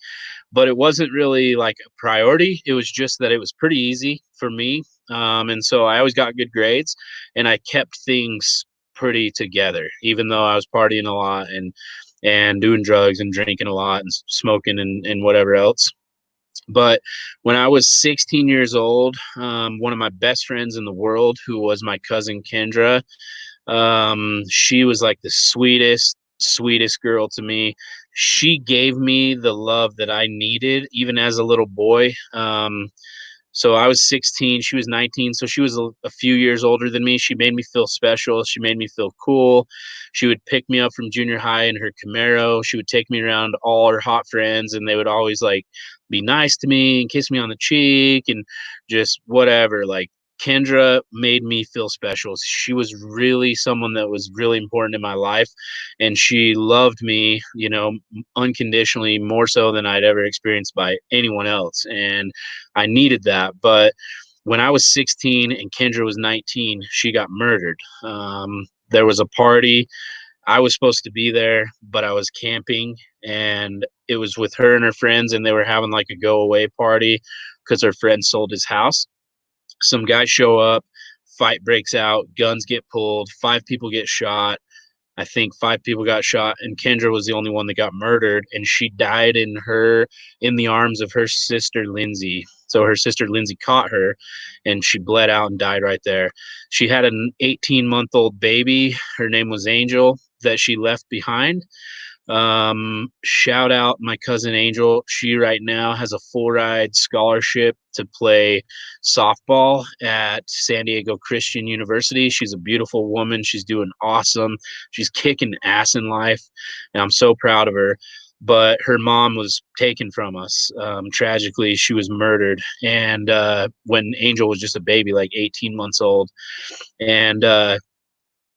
but it wasn't really like a priority. It was just that it was pretty easy for me. And so I always got good grades, and I kept things pretty together, even though I was partying a lot and doing drugs and drinking a lot and smoking and whatever else. But when I was 16 years old, one of my best friends in the world, who was my cousin Kendra, she was like the sweetest girl to me. She gave me the love that I needed, even as a little boy. So I was 16, she was 19. So she was a few years older than me. She made me feel special. She made me feel cool. She would pick me up from junior high in her Camaro. She would take me around all her hot friends, and they would always like be nice to me and kiss me on the cheek and just whatever. Like, Kendra made me feel special. She was really someone that was really important in my life, and she loved me, unconditionally, more so than I'd ever experienced by anyone else. And I needed that. But when I was 16 and Kendra was 19, she got murdered. There was a party. I was supposed to be there, but I was camping, and it was with her and her friends, and they were having like a go away party because her friend sold his house. Some guys show up, fight breaks out, guns get pulled, 5 people get shot. I think 5 people got shot, and Kendra was the only one that got murdered, and she died in the arms of her sister Lindsay. So her sister Lindsay caught her, and she bled out and died right there. She had an 18-month-old baby. Her name was Angel, that she left behind. Shout out my cousin Angel. She right now has a full ride scholarship to play softball at San Diego Christian University. She's a beautiful woman. She's doing awesome. She's kicking ass in life, and I'm so proud of her. but her mom was taken from us. Tragically, she was murdered. And when Angel was just a baby, like 18 months old. And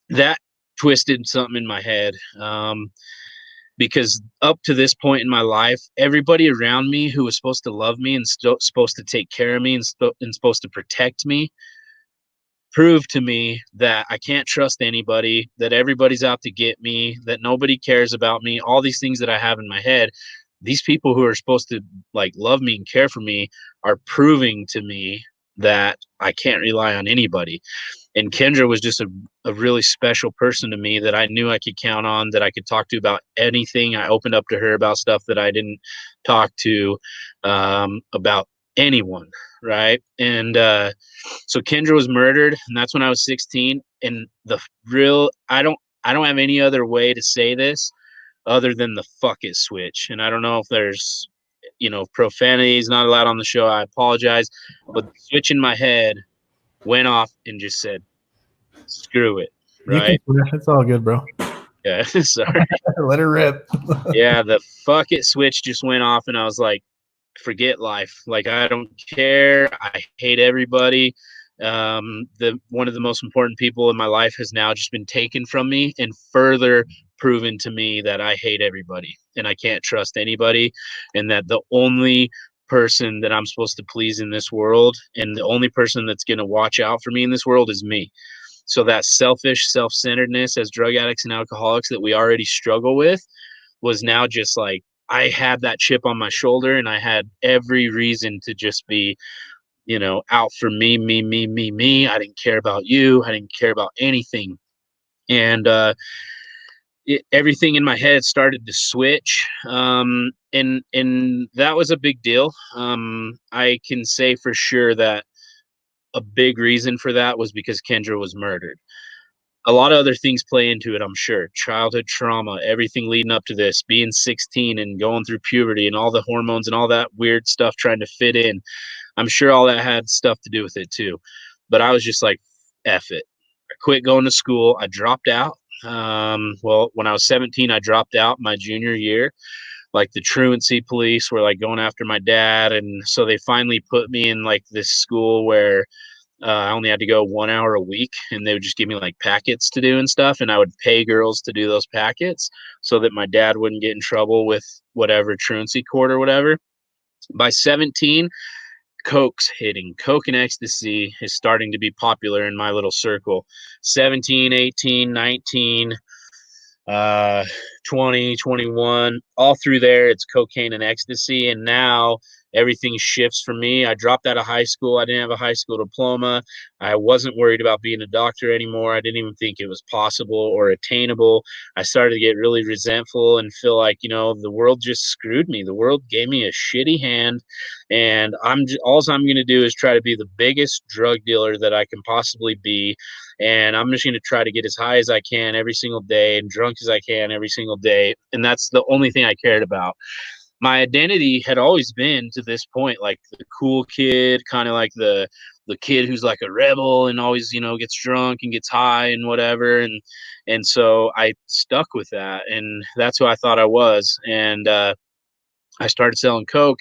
that twisted something in my head. Because up to this point in my life, everybody around me who was supposed to love me and supposed to take care of me and supposed to protect me proved to me that I can't trust anybody, that everybody's out to get me, that nobody cares about me, all these things that I have in my head. These people who are supposed to like love me and care for me are proving to me that I can't rely on anybody. And Kendra was just a really special person to me that I knew I could count on, that I could talk to about anything. I opened up to her about stuff that I didn't talk to about anyone, right? And so Kendra was murdered, and that's when I was 16. And I don't have any other way to say this other than the fuck it switch. And I don't know if there's, profanity is not allowed on the show. I apologize, but the switch in my head went off and just said, screw it. Right. It's all good, bro. Yeah. Sorry. Let it rip. Yeah. The fuck it switch just went off, and I was like, forget life. Like, I don't care. I hate everybody. One of the most important people in my life has now just been taken from me and further proven to me that I hate everybody and I can't trust anybody, and that the only person that I'm supposed to please in this world and the only person that's going to watch out for me in this world is me. So that selfish self-centeredness as drug addicts and alcoholics that we already struggle with was now just like, I had that chip on my shoulder, and I had every reason to just be, out for me. I didn't care about you. I didn't care about anything. And everything in my head started to switch. And that was a big deal. I can say for sure that a big reason for that was because Kendra was murdered. A lot of other things play into it, I'm sure. Childhood trauma, everything leading up to this, being 16 and going through puberty and all the hormones and all that weird stuff trying to fit in. I'm sure all that had stuff to do with it too. But I was just like, F it. I quit going to school. I dropped out. Well, when I was 17, I dropped out my junior year. Like, the truancy police were like going after my dad. And so they finally put me in like this school where I only had to go 1 hour a week, and they would just give me like packets to do and stuff. And I would pay girls to do those packets so that my dad wouldn't get in trouble with whatever truancy court or whatever. By 17, Coke's hitting. Coke and ecstasy is starting to be popular in my little circle. 17, 18, 19, 20, 21, all through there, it's cocaine and ecstasy. And now everything shifts for me. I dropped out of high school. I didn't have a high school diploma. I wasn't worried about being a doctor anymore. I didn't even think it was possible or attainable. I started to get really resentful and feel like, the world just screwed me. The world gave me a shitty hand, and all I'm going to do is try to be the biggest drug dealer that I can possibly be. And I'm just going to try to get as high as I can every single day and drunk as I can every single day. And that's the only thing I cared about. My identity had always been, to this point, like the cool kid, kind of like the kid who's like a rebel and always, gets drunk and gets high and whatever. And so I stuck with that, and that's who I thought I was. And I started selling Coke.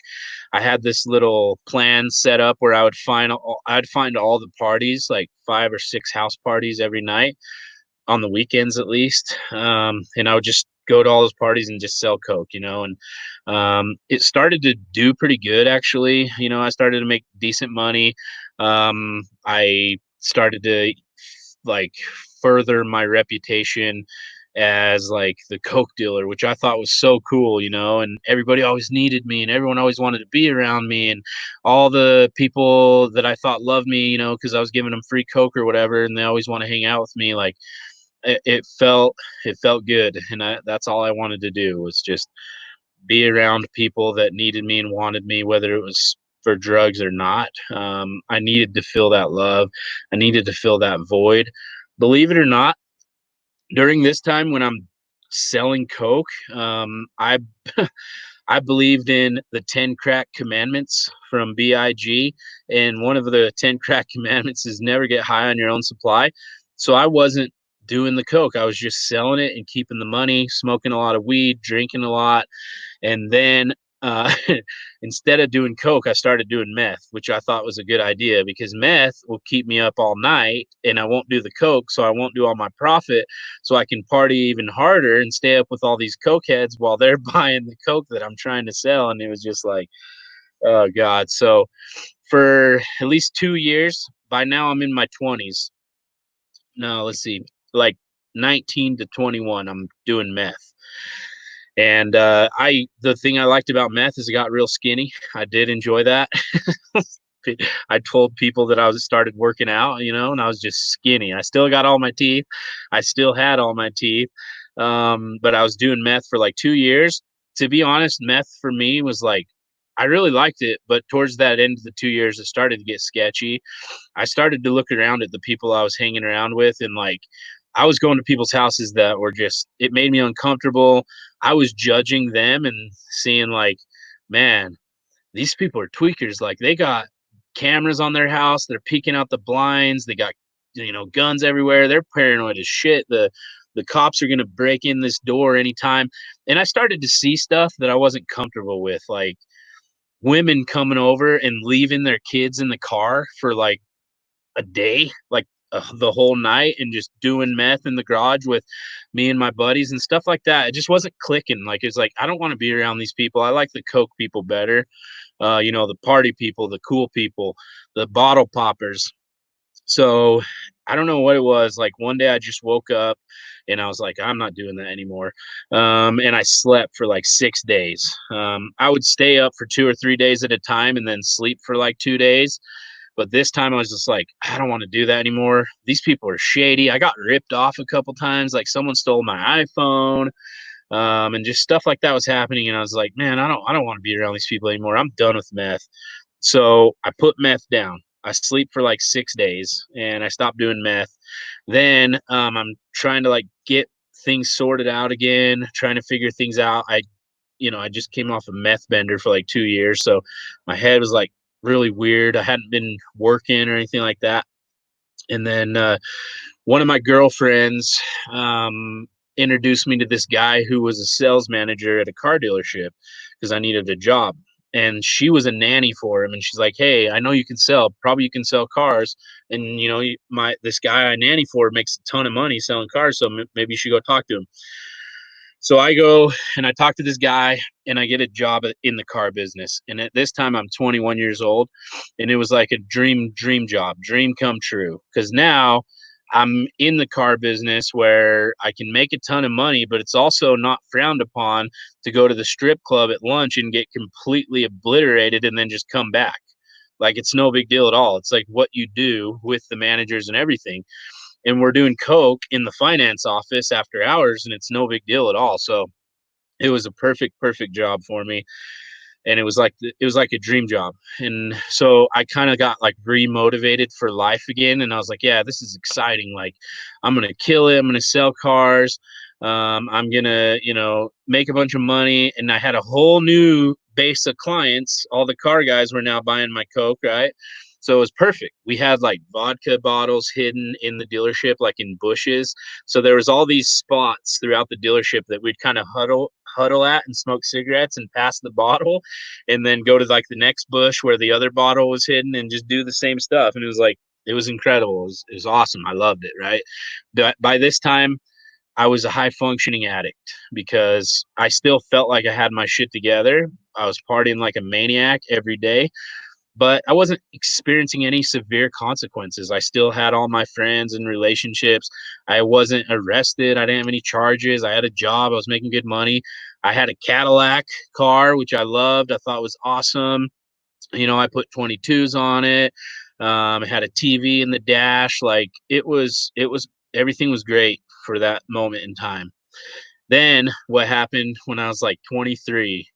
I had this little plan set up where I'd find all the parties, like 5 or 6 house parties every night, on the weekends at least. And I would just go to all those parties and just sell Coke, and it started to do pretty good, actually. I started to make decent money. I started to like further my reputation as like the Coke dealer, which I thought was so cool, and everybody always needed me and everyone always wanted to be around me, and all the people that I thought loved me, because I was giving them free Coke or whatever, and they always want to hang out with me. Like, it felt good. And that's all I wanted to do, was just be around people that needed me and wanted me, whether it was for drugs or not. I needed to feel that love. I needed to fill that void. Believe it or not, during this time when I'm selling Coke, I I believed in the 10 crack commandments from BIG, and one of the 10 crack commandments is never get high on your own supply. So I wasn't doing the coke. I was just selling it and keeping the money, smoking a lot of weed, drinking a lot. And then uh, instead of doing coke, I started doing meth, which I thought was a good idea because meth will keep me up all night and I won't do the coke. So I won't do all my profit. So I can party even harder and stay up with all these coke heads while they're buying the coke that I'm trying to sell. And it was just like, oh God. So for at least 2 years, by now I'm in my 20s. No, let's see, like 19 to 21, I'm doing meth. And the thing I liked about meth is it got real skinny. I did enjoy that. I told people that I was started working out, and I was just skinny. I still got all my teeth. I still had all my teeth. But I was doing meth for like 2 years. To be honest, meth for me was like, I really liked it, but towards that end of the 2 years, it started to get sketchy. I started to look around at the people I was hanging around with, and like I was going to people's houses that were just, it made me uncomfortable. I was judging them and seeing like, man, these people are tweakers. Like they got cameras on their house, they're peeking out the blinds, they got guns everywhere, they're paranoid as shit. The cops are gonna break in this door anytime. And I started to see stuff that I wasn't comfortable with, like women coming over and leaving their kids in the car for like a day, like the whole night, and just doing meth in the garage with me and my buddies and stuff like that. It just wasn't clicking. Like it's like I don't want to be around these people. I like the coke people better. The party people, the cool people, the bottle poppers. So I don't know what it was. Like one day I just woke up and I was like, I'm not doing that anymore. And I slept for like 6 days. I would stay up for 2 or 3 days at a time and then sleep for like 2 days. But this time I was just like, I don't want to do that anymore. These people are shady. I got ripped off a couple times. Like someone stole my iPhone, and just stuff like that was happening. And I was like, man, I don't want to be around these people anymore. I'm done with meth. So I put meth down. I sleep for like 6 days and I stopped doing meth. Then I'm trying to like get things sorted out again, trying to figure things out. I just came off a meth bender for like 2 years. So my head was like really weird. I hadn't been working or anything like that. And then one of my girlfriends introduced me to this guy who was a sales manager at a car dealership because I needed a job. And she was a nanny for him. And she's like, hey, I know you can sell, probably you can sell cars. And, this guy I nanny for makes a ton of money selling cars. So maybe you should go talk to him. So I go and I talk to this guy and I get a job in the car business. And at this time I'm 21 years old, and it was like a dream job, dream come true. Because now I'm in the car business where I can make a ton of money, but it's also not frowned upon to go to the strip club at lunch and get completely obliterated and then just come back. Like it's no big deal at all. It's like what you do with the managers and everything. And we're doing coke in the finance office after hours, and it's no big deal at all. So it was a perfect job for me. And it was like a dream job. And so I kind of got like remotivated for life again. And I was like, yeah, this is exciting. Like I'm going to kill it. I'm going to sell cars. I'm going to, make a bunch of money. And I had a whole new base of clients. All the car guys were now buying my coke, right? So it was perfect. We had like vodka bottles hidden in the dealership, like in bushes. So there was all these spots throughout the dealership that we'd kind of huddle at and smoke cigarettes and pass the bottle, and then go to like the next bush where the other bottle was hidden and just do the same stuff. And it was incredible. It was awesome. I loved it. Right. But by this time I was a high functioning addict because I still felt like I had my shit together. I was partying like a maniac every day, but I wasn't experiencing any severe consequences. I still had all my friends and relationships. I wasn't arrested. I didn't have any charges. I had a job. I was making good money. I had a Cadillac car, which I loved. I thought was awesome. I put 22s on it. I had a TV in the dash. Like everything was great for that moment in time. Then what happened when I was like 23?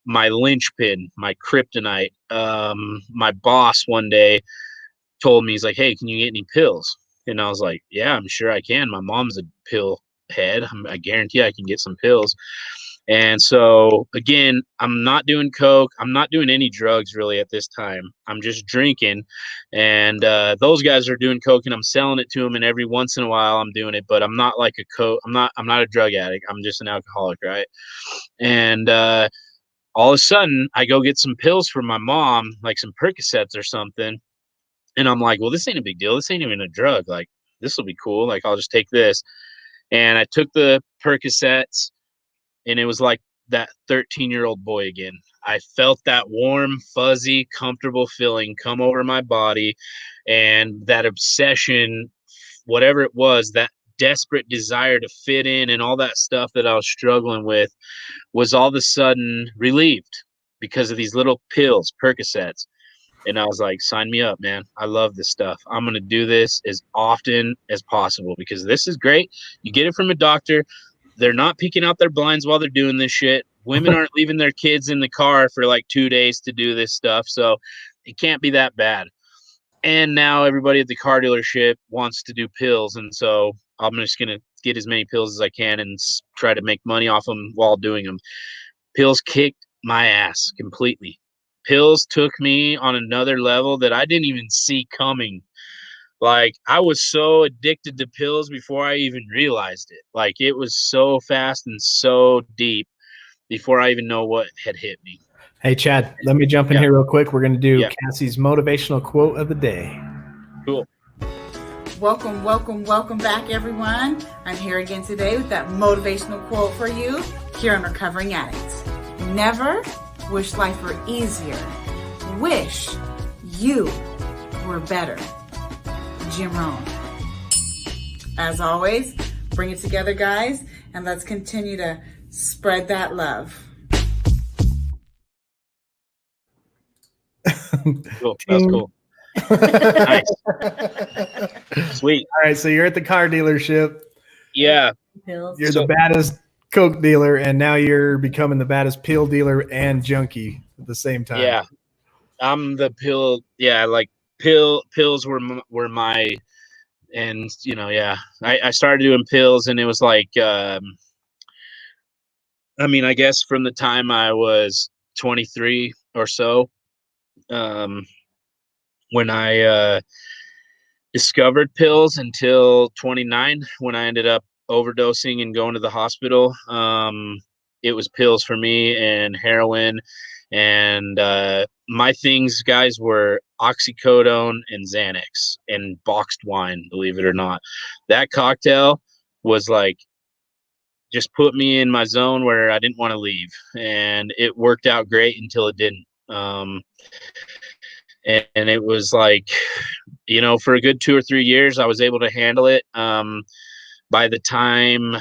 My linchpin, my kryptonite. My boss one day told me, he's like, hey, can you get any pills? And I was like, yeah, I'm sure I can. My mom's a pill head. I guarantee I can get some pills. And so again, I'm not doing coke. I'm not doing any drugs really at this time. I'm just drinking, and those guys are doing coke, and I'm selling it to them. And every once in a while, I'm doing it, but I'm not like a coke. I'm not a drug addict. I'm just an alcoholic, right? And all of a sudden, I go get some pills for my mom, like some Percocets or something, and I'm like, well, this ain't a big deal. This ain't even a drug. Like, this will be cool. Like, I'll just take this. And I took the Percocets, and it was like that 13-year-old boy again. I felt that warm, fuzzy, comfortable feeling come over my body, and that obsession, whatever it was, that desperate desire to fit in and all that stuff that I was struggling with was all of a sudden relieved because of these little pills, Percocets. And I was like, sign me up, man. I love this stuff. I'm going to do this as often as possible because this is great. You get it from a doctor. They're not peeking out their blinds while they're doing this shit. Women aren't leaving their kids in the car for like 2 days to do this stuff. So it can't be that bad. And now everybody at the car dealership wants to do pills. And so I'm just going to get as many pills as I can and try to make money off them while doing them. Pills kicked my ass completely. Pills took me on another level that I didn't even see coming. Like, I was so addicted to pills before I even realized it. Like, it was so fast and so deep before I even know what had hit me. Hey, Chad, let me jump in here real quick. We're going to do Cassie's motivational quote of the day. Cool. Welcome, welcome, welcome back, everyone. I'm here again today with that motivational quote for you here on Recovering Addicts. Never wish life were easier. Wish you were better. Jim Rohn. As always, bring it together, guys, and let's continue to spread that love. Cool. That's cool. Nice. Sweet. All right, so you're at the car dealership. Yeah. Pills. You're the baddest coke dealer, and now you're becoming the baddest pill dealer and junkie at the same time. Yeah. I'm the pill. Yeah, like pills were my, and you know, yeah. I started doing pills, and it was like, I mean, I guess from the time I was 23 or so, when I discovered pills until 29, when I ended up overdosing and going to the hospital. It was pills for me and heroin. And my things, guys, were oxycodone and Xanax and boxed wine, believe it or not. That cocktail was like, just put me in my zone where I didn't want to leave. And it worked out great until it didn't. And it was like, you know, for a good 2 or 3 years, I was able to handle it. By the time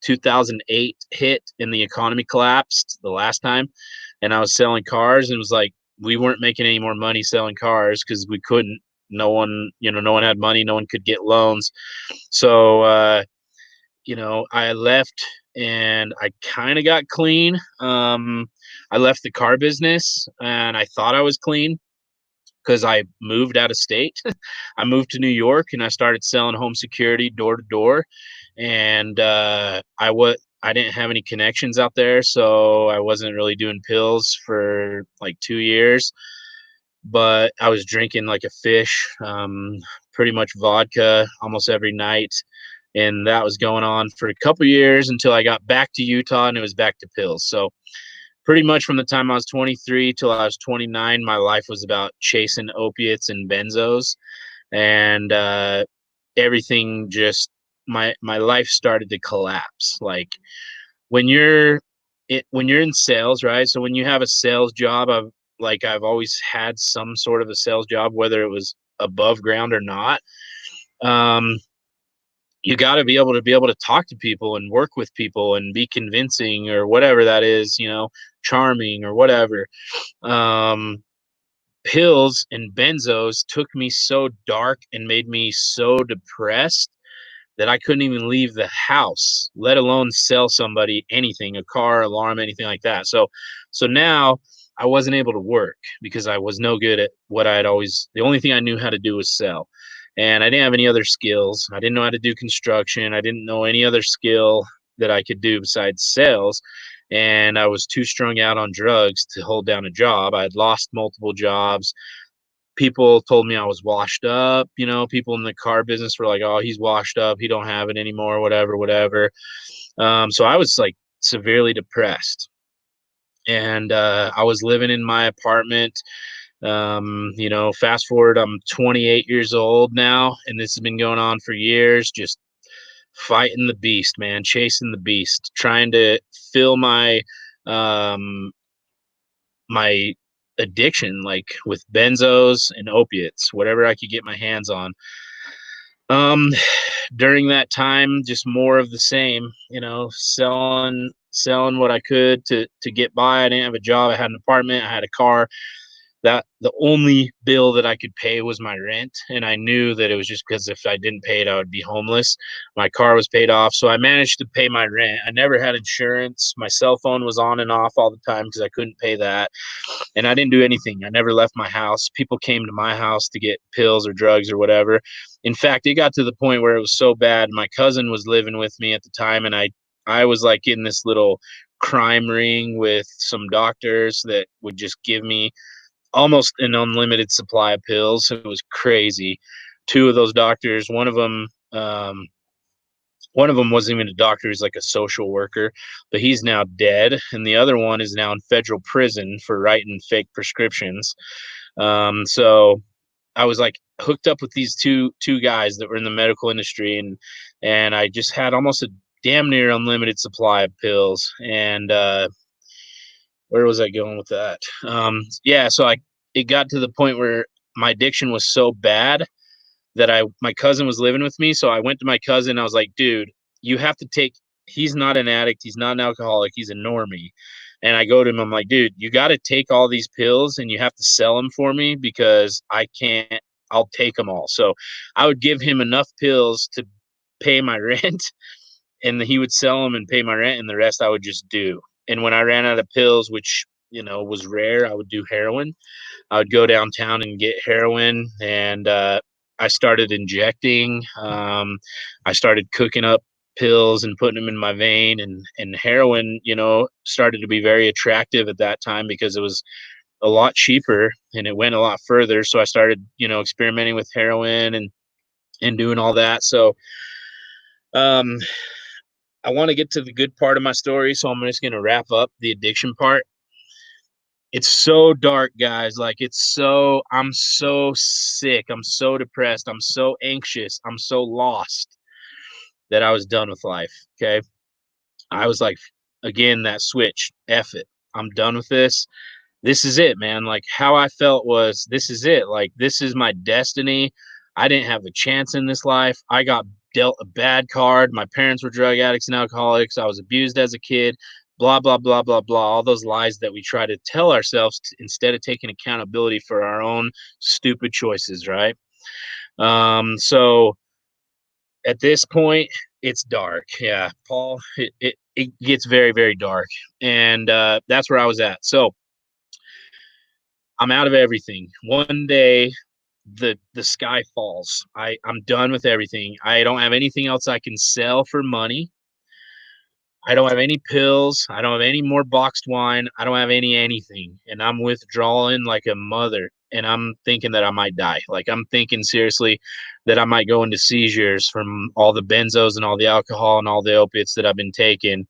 2008 hit and the economy collapsed the last time, and I was selling cars, and it was like, we weren't making any more money selling cars because we couldn't. No one had money. No one could get loans. So, you know, I left and I kind of got clean. I left the car business and I thought I was clean, because I moved out of state. I moved to New York and I started selling home security door to door. And I didn't have any connections out there, so I wasn't really doing pills for like 2 years. But I was drinking like a fish, pretty much vodka almost every night. And that was going on for a couple years until I got back to Utah, and it was back to pills. So pretty much from the time I was 23 till I was 29, my life was about chasing opiates and benzos, and everything just, my life started to collapse. Like, when you're in sales, right? So when you have a sales job, I've always had some sort of a sales job, whether it was above ground or not. You got to be able to talk to people and work with people and be convincing or whatever that is, you know, charming or whatever. Pills and benzos took me so dark and made me so depressed that I couldn't even leave the house, let alone sell somebody anything, a car, alarm, anything like that. So now I wasn't able to work because I was no good at what the only thing I knew how to do was sell. And I didn't have any other skills. I didn't know how to do construction. I didn't know any other skill that I could do besides sales. and I was too strung out on drugs to hold down a job. I had lost multiple jobs. People told me I was washed up. You know, people in the car business were like, "Oh, he's washed up. He don't have it anymore. Whatever, whatever." So I was like severely depressed, and I was living in my apartment. You know, fast forward, I'm 28 years old now, and this has been going on for years. Just fighting the beast, man, chasing the beast, trying to fill um my addiction, like with benzos and opiates, whatever I could get my hands on. Um, During that time, just more of the same, you know, selling what I could to get by. I didn't have a job. I had an apartment. I had a car. That the only bill that I could pay was my rent, and I knew that it was just because if I didn't pay it, I would be homeless. My car was paid off, so I managed to pay my rent. I never had insurance. My cell phone was on and off all the time because I couldn't pay that, and I didn't do anything. I never left my house. People came to my house to get pills or drugs or whatever. In fact, it got to the point where it was so bad. My cousin was living with me at the time, and I was like in this little crime ring with some doctors that would just give me almost an unlimited supply of pills. It was crazy. Two of those doctors, one of them wasn't even a doctor, he's like a social worker, but he's now dead, and the other one is now in federal prison for writing fake prescriptions. So I was like hooked up with these two guys that were in the medical industry, and I just had almost a damn near unlimited supply of pills. And where was I going with that? Yeah, so it got to the point where my addiction was so bad that my cousin was living with me. So I went to my cousin. I was like, dude, you have to take. He's not an addict. He's not an alcoholic. He's a normie. And I go to him. I'm like, dude, you got to take all these pills and you have to sell them for me because I can't. I'll take them all. So I would give him enough pills to pay my rent, and he would sell them and pay my rent, and the rest I would just do. And when I ran out of pills, which was rare, I would do heroin. I would go downtown and get heroin, and I started injecting. I started cooking up pills and putting them in my vein, and heroin, started to be very attractive at that time because it was a lot cheaper and it went a lot further. So I started, experimenting with heroin and doing all that. So, I want to get to the good part of my story, so I'm just going to wrap up the addiction part. It's so dark, guys. Like, I'm so sick. I'm so depressed. I'm so anxious. I'm so lost that I was done with life. Okay. I was like, again, that switch, F it. I'm done with this. This is it, man. Like, how I felt was, this is it. Like, this is my destiny. I didn't have a chance in this life. I got dealt a bad card. My parents were drug addicts and alcoholics. I was abused as a kid. Blah, blah, blah, blah, blah. All those lies that we try to tell ourselves instead of taking accountability for our own stupid choices, right? So at this point, it's dark. Yeah, Paul, it gets very, very dark. And that's where I was at. So I'm out of everything. One day, the sky falls. I'm done with everything. I don't have anything else I can sell for money. I don't have any pills. I don't have any more boxed wine. I don't have anything. And I'm withdrawing like a mother. And I'm thinking that I might die. Like, I'm thinking seriously that I might go into seizures from all the benzos and all the alcohol and all the opiates that I've been taking.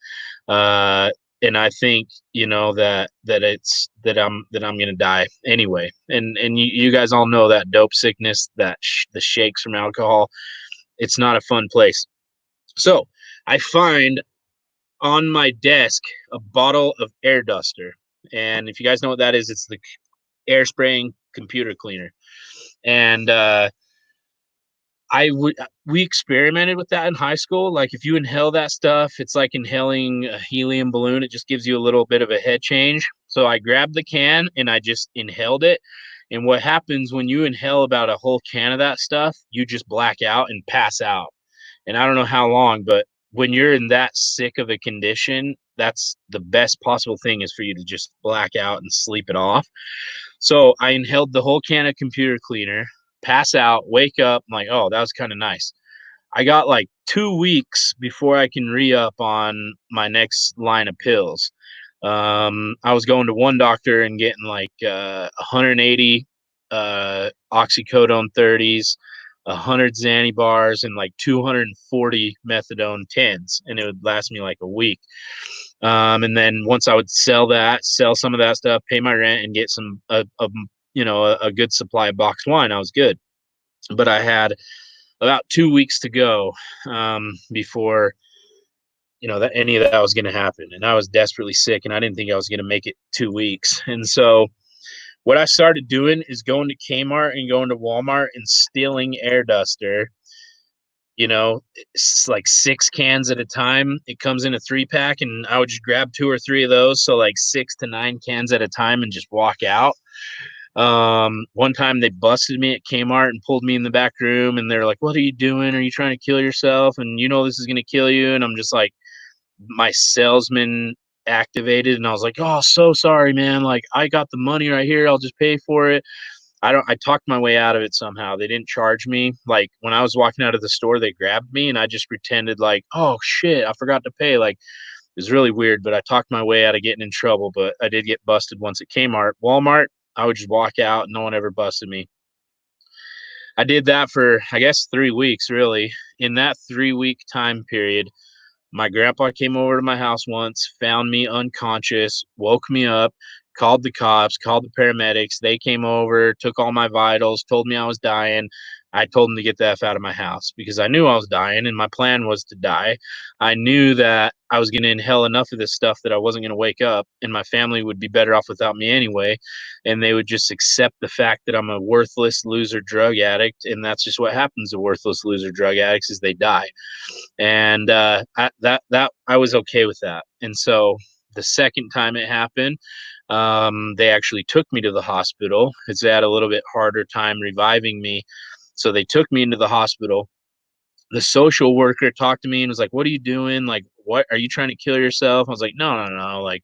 And I think, that I'm going to die anyway. And you guys all know that dope sickness, the shakes from alcohol, it's not a fun place. So I find on my desk a bottle of air duster. And if you guys know what that is, it's the air spraying computer cleaner. And we experimented with that in high school. Like, if you inhale that stuff, it's like inhaling a helium balloon. It just gives you a little bit of a head change. So I grabbed the can and I just inhaled it. And what happens when you inhale about a whole can of that stuff, you just black out and pass out. And I don't know how long, but when you're in that sick of a condition, that's the best possible thing, is for you to just black out and sleep it off. So I inhaled the whole can of computer cleaner, pass out, wake up. I'm like, oh, that was kind of nice. I got like 2 weeks before I can re-up on my next line of pills. I was going to one doctor and getting like 180 oxycodone 30s, 100 Xanny bars, and like 240 methadone 10s, and it would last me like a week. And then once I would sell some of that stuff, pay my rent, and get a good supply of boxed wine, I was good. But I had about 2 weeks to go before that any of that was going to happen, and I was desperately sick, and I didn't think I was going to make it 2 weeks. And so what I started doing is going to Kmart and going to Walmart and stealing air duster. It's like 6 cans at a time. It comes in a 3-pack, and I would just grab 2 or 3 of those, so like 6 to 9 cans at a time, and just walk out. One time they busted me at Kmart and pulled me in the back room, and they're like, "What are you doing? Are you trying to kill yourself? And this is going to kill you." And I'm just like, my salesman activated, and I was like, "Oh, so sorry, man. Like, I got the money right here. I'll just pay for it." I talked my way out of it somehow. They didn't charge me. Like, when I was walking out of the store, they grabbed me, and I just pretended like, "Oh shit, I forgot to pay." Like, it was really weird, but I talked my way out of getting in trouble. But I did get busted once at Kmart. Walmart, I would just walk out, and no one ever busted me. I did that for, I guess, 3 weeks, really. In that 3-week time period, my grandpa came over to my house once, found me unconscious, woke me up, called the cops, called the paramedics. They came over, took all my vitals, told me I was dying. I told them to get the F out of my house because I knew I was dying, and my plan was to die. I knew that I was going to inhale enough of this stuff that I wasn't going to wake up, and my family would be better off without me anyway. And they would just accept the fact that I'm a worthless loser drug addict. And that's just what happens to worthless loser drug addicts, is they die. And I was okay with that. And so the second time it happened, they actually took me to the hospital because they had a little bit harder time reviving me. So they took me into the hospital. The social worker talked to me and was like, "What are you doing? Like, what are you trying to kill yourself?" I was like, no. Like,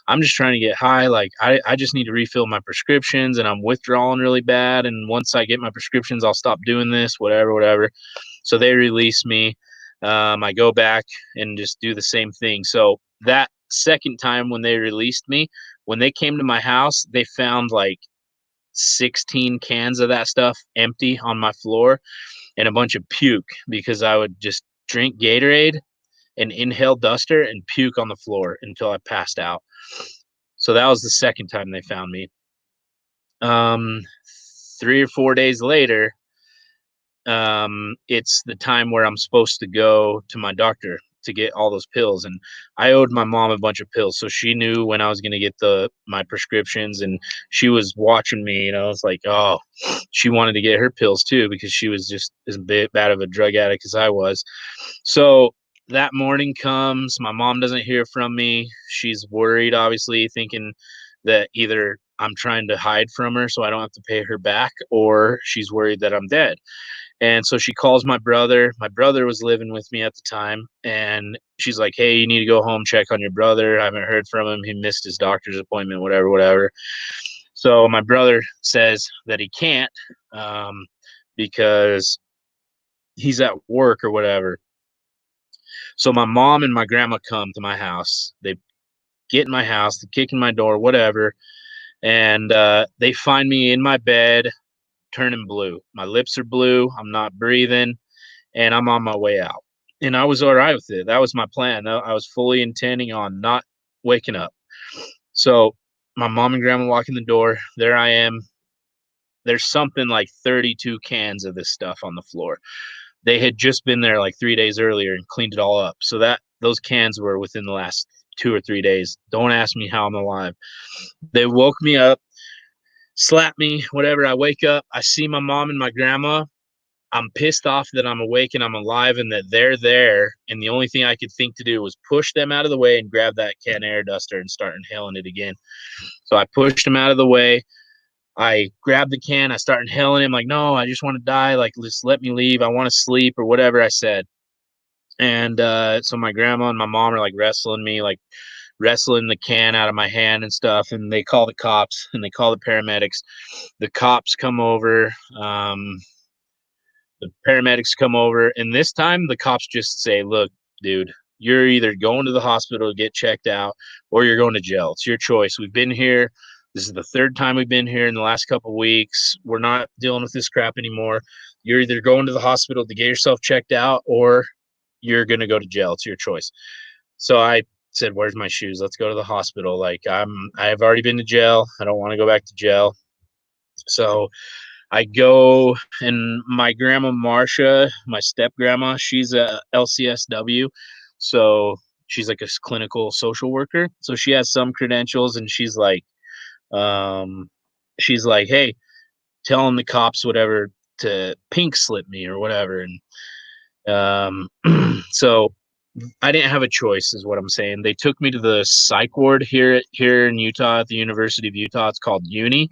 I'm just trying to get high. Like, I just need to refill my prescriptions, and I'm withdrawing really bad. And once I get my prescriptions, I'll stop doing this, whatever. So they release me. I go back and just do the same thing. So that second time when they released me, when they came to my house, they found like 16 cans of that stuff empty on my floor and a bunch of puke, because I would just drink Gatorade and inhale duster and puke on the floor until I passed out. So that was the second time they found me. 3 or 4 days later, it's the time where I'm supposed to go to my doctor to get all those pills, and I owed my mom a bunch of pills, so she knew when I was going to get my prescriptions, and she was watching me. It's like, oh, she wanted to get her pills too, because she was just as bad of a drug addict as I was. So that morning comes, my mom doesn't hear from me. She's worried, obviously, thinking that either I'm trying to hide from her so I don't have to pay her back, or she's worried that I'm dead. And so she calls my brother. My brother was living with me at the time, and she's like, "Hey, you need to go home, check on your brother. I haven't heard from him. He missed his doctor's appointment, whatever." So my brother says that he can't because he's at work or whatever. So my mom and my grandma come to my house. They get in my house, they kick in my door, whatever, and they find me in my bed, turning blue. My lips are blue. I'm not breathing, and I'm on my way out. And I was all right with it. That was my plan. I was fully intending on not waking up. So my mom and grandma walk in the door. There I am. There's something like 32 cans of this stuff on the floor. They had just been there like 3 days earlier and cleaned it all up. So those cans were within the last 2 or 3 days. Don't ask me how I'm alive. They woke me up, slapped me, whatever. I wake up, I see my mom and my grandma. I'm pissed off that I'm awake and I'm alive and that they're there. And the only thing I could think to do was push them out of the way and grab that can air duster and start inhaling it again. So I pushed them out of the way. I grabbed the can. I start inhaling it. I'm like, "No, I just want to die. Like, just let me leave. I want to sleep," or whatever I said. And so my grandma and my mom are like wrestling me, like wrestling the can out of my hand and stuff. And they call the cops and they call the paramedics. The cops come over. The paramedics come over, and this time the cops just say, look, dude, you're either going to the hospital to get checked out or you're going to jail. It's your choice. We've been here. This is the third time we've been here in the last couple of weeks. We're not dealing with this crap anymore. You're either going to the hospital to get yourself checked out or you're going to go to jail. It's your choice. So I said, where's my shoes? Let's go to the hospital. Like, I've already been to jail. I don't want to go back to jail. So I go, and my grandma Marcia, my step grandma, she's a LCSW. So she's like a clinical social worker. So she has some credentials, and she's like, hey, telling the cops whatever to pink slip me or whatever. And so I didn't have a choice, is what I'm saying. They took me to the psych ward here in Utah at the University of Utah. It's called Uni.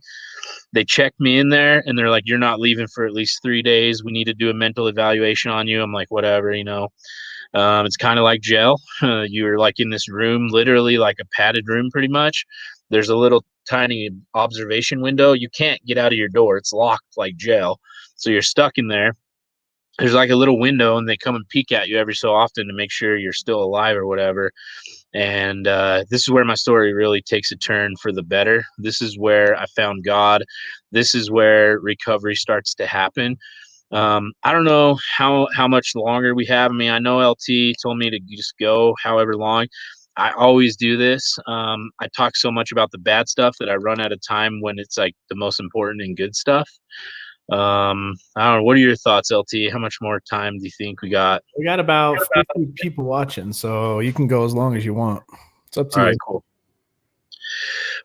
They checked me in there, and they're like, you're not leaving for at least 3 days. We need to do a mental evaluation on you. I'm like, whatever, It's kind of like jail. You're like in this room, literally like a padded room pretty much. There's a little tiny observation window. You can't get out of your door. It's locked like jail. So you're stuck in there. There's like a little window, and they come and peek at you every so often to make sure you're still alive or whatever. And this is where my story really takes a turn for the better. This is where I found God. This is where recovery starts to happen. I don't know how much longer we have. I mean, I know LT told me to just go however long. I always do this. I talk so much about the bad stuff that I run out of time when it's like the most important and good stuff. I don't know. What are your thoughts, LT? How much more time do you think we got? We got about 50 people watching, so you can go as long as you want. It's up to you. All right, cool.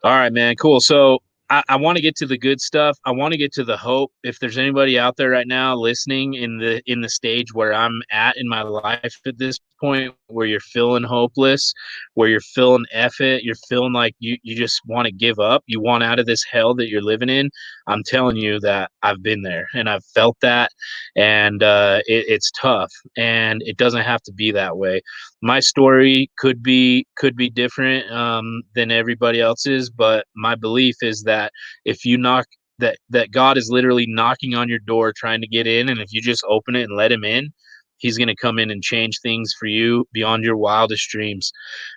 All right, man. Cool. So I want to get to the good stuff. I want to get to the hope. If there's anybody out there right now listening in the stage where I'm at in my life at this point, where you're feeling hopeless, where you're feeling it, you're feeling like you just want to give up, you want out of this hell that you're living in, I'm telling you that I've been there and I've felt that, and it's tough, and it doesn't have to be that way. My story could be different than everybody else's, but my belief is that if you knock, that God is literally knocking on your door trying to get in, and if you just open it and let him in, he's going to come in and change things for you beyond your wildest dreams.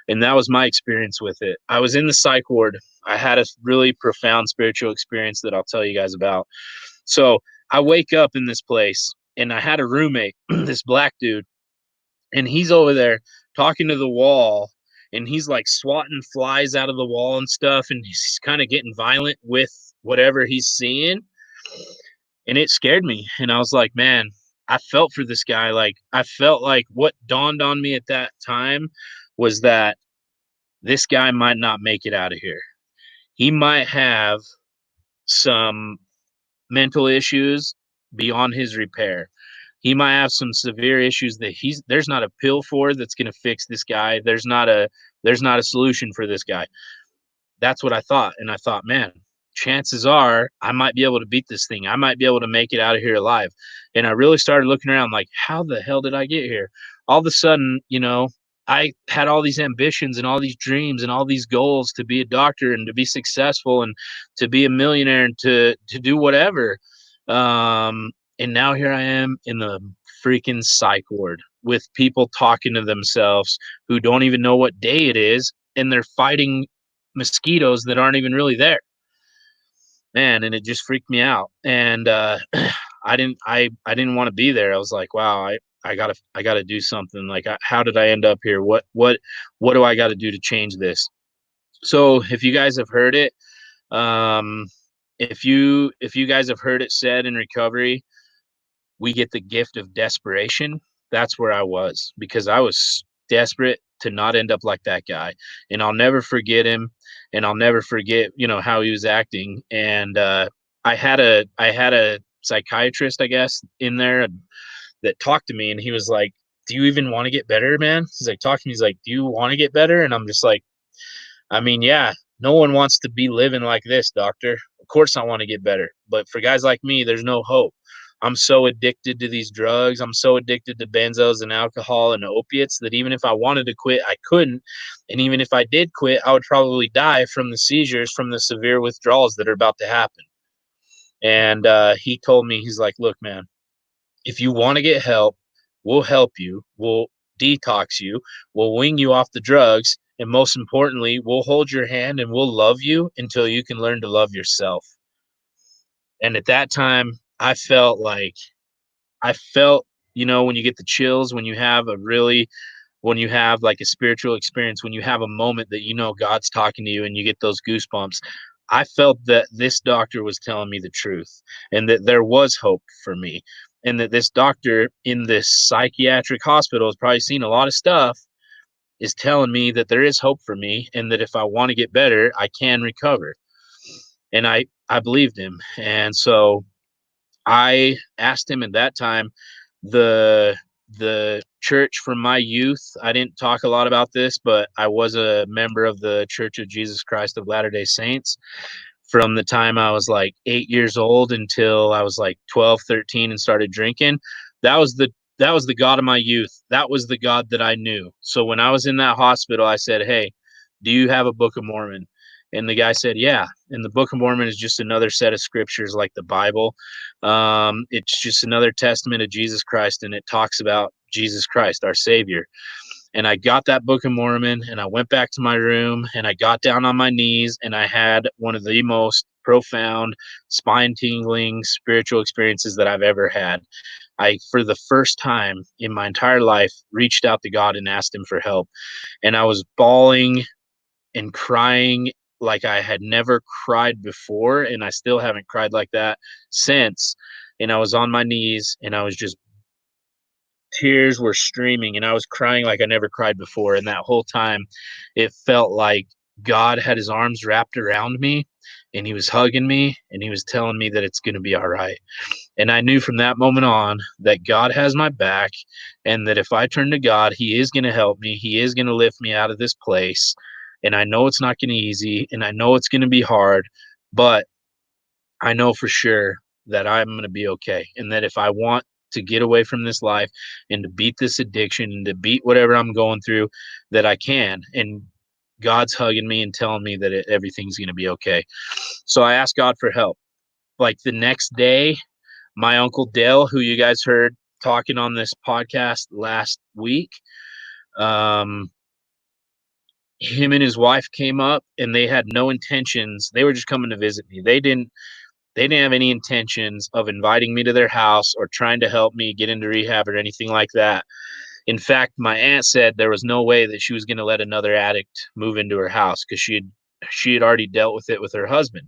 And that was my experience with it. I was in the psych ward. I had a really profound spiritual experience that I'll tell you guys about. So I wake up in this place, and I had a roommate, this black dude, and he's over there talking to the wall, and he's like swatting flies out of the wall and stuff, and he's kind of getting violent with whatever he's seeing. And it scared me. And I was like, man, I felt for this guy. Like, I felt like what dawned on me at that time was that this guy might not make it out of here. He might have some mental issues beyond his repair. He might have some severe issues that there's not a pill for that's going to fix this guy. There's not a solution for this guy. That's what I thought. And I thought, man, chances are I might be able to beat this thing. I might be able to make it out of here alive. And I really started looking around like, how the hell did I get here? All of a sudden, I had all these ambitions and all these dreams and all these goals to be a doctor and to be successful and to be a millionaire and to do whatever. And now here I am in the freaking psych ward with people talking to themselves who don't even know what day it is, and they're fighting mosquitoes that aren't even really there. Man, and it just freaked me out. And I didn't want to be there. I was like, wow, I gotta do something. Like, how did I end up here? What do I got to do to change this? So if you guys have heard it, if you guys have heard it said in recovery, we get the gift of desperation. That's where I was, because I was desperate to not end up like that guy. And I'll never forget him. And I'll never forget, how he was acting. And I had a psychiatrist, I guess, in there that talked to me, and he was like, do you even want to get better, man? He's like, talking to me. He's like, do you want to get better? And I'm just like, I mean, yeah, no one wants to be living like this, doctor. Of course I want to get better. But for guys like me, there's no hope. I'm so addicted to these drugs. I'm so addicted to benzos and alcohol and opiates that even if I wanted to quit, I couldn't. And even if I did quit, I would probably die from the seizures, from the severe withdrawals that are about to happen. And he told me, he's like, look, man, If you want to get help, we'll help you. We'll detox you. We'll wean you off the drugs. And most importantly, we'll hold your hand and we'll love you until you can learn to love yourself. And at that time, I felt, when you get the chills, when you have like a spiritual experience, when you have a moment that God's talking to you and you get those goosebumps, I felt that this doctor was telling me the truth and that there was hope for me. And that this doctor in this psychiatric hospital has probably seen a lot of stuff, is telling me that there is hope for me and that if I want to get better, I can recover. And I believed him. And so I asked him at that time, the church from my youth, I didn't talk a lot about this, but I was a member of the Church of Jesus Christ of Latter-day Saints from the time I was like 8 years old until I was like 12, 13 and started drinking. That was the God of my youth. That was the God that I knew. So when I was in that hospital, I said, "Hey, do you have a Book of Mormon?" And the guy said, "Yeah." And the Book of Mormon is just another set of scriptures like the Bible. It's just another testament of Jesus Christ, and it talks about Jesus Christ, our Savior. And I got that Book of Mormon and I went back to my room and I got down on my knees and I had one of the most profound, spine tingling spiritual experiences that I've ever had. I, for the first time in my entire life, reached out to God and asked him for help. And I was bawling and crying like I had never cried before. And I still haven't cried like that since. And I was on my knees and I was just, tears were streaming and I was crying like I never cried before. And that whole time it felt like God had his arms wrapped around me and he was hugging me and he was telling me that it's going to be all right. And I knew from that moment on that God has my back and that if I turn to God, he is going to help me. He is going to lift me out of this place. And I know it's not going to be easy and I know it's going to be hard, but I know for sure that I'm going to be okay. And that if I want to get away from this life and to beat this addiction and to beat whatever I'm going through, that I can. And God's hugging me and telling me that everything's going to be okay. So I asked God for help. Like the next day, my uncle Dale, who you guys heard talking on this podcast last week, him and his wife came up and they had no intentions. They were just coming to visit me. They didn't have any intentions of inviting me to their house or trying to help me get into rehab or anything like that. In fact, my aunt said there was no way that she was going to let another addict move into her house because she had already dealt with it with her husband.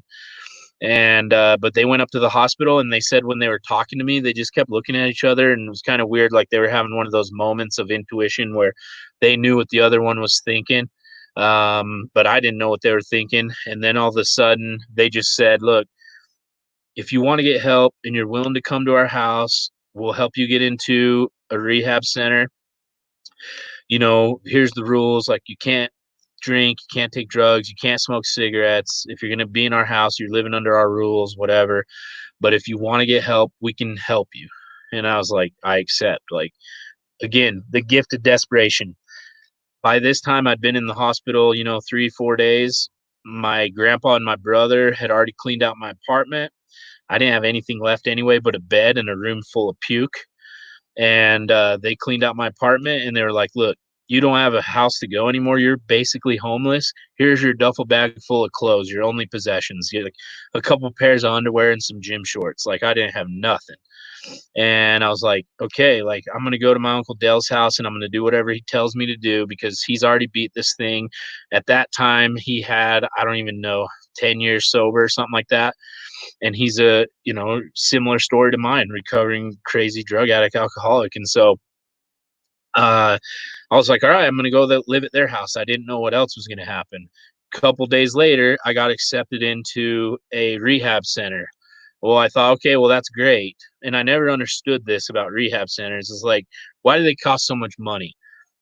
And but they went up to the hospital and they said when they were talking to me, they just kept looking at each other and it was kind of weird, like they were having one of those moments of intuition where they knew what the other one was thinking. But I didn't know what they were thinking. And then all of a sudden they just said, "Look, if you want to get help and you're willing to come to our house, we'll help you get into a rehab center. Here's the rules. Like you can't drink, you can't take drugs, you can't smoke cigarettes. If you're going to be in our house, you're living under our rules, whatever. But if you want to get help, we can help you." And I was like, I accept. Like, again, the gift of desperation. By this time, I'd been in the hospital, 3-4 days. My grandpa and my brother had already cleaned out my apartment. I didn't have anything left anyway but a bed and a room full of puke. And they cleaned out my apartment and they were like, "Look, you don't have a house to go anymore. You're basically homeless. Here's your duffel bag full of clothes, your only possessions. You like a couple pairs of underwear and some gym shorts." Like I didn't have nothing. And I was like, okay, like I'm going to go to my Uncle Dale's house and I'm going to do whatever he tells me to do because he's already beat this thing. At that time, he had, I don't even know, 10 years sober or something like that. And he's a, similar story to mine, recovering crazy drug addict, alcoholic. And so I was like, all right, I'm going to go live at their house. I didn't know what else was going to happen. A couple days later, I got accepted into a rehab center. Well, I thought, okay, well, that's great. And I never understood this about rehab centers. It's like, why do they cost so much money?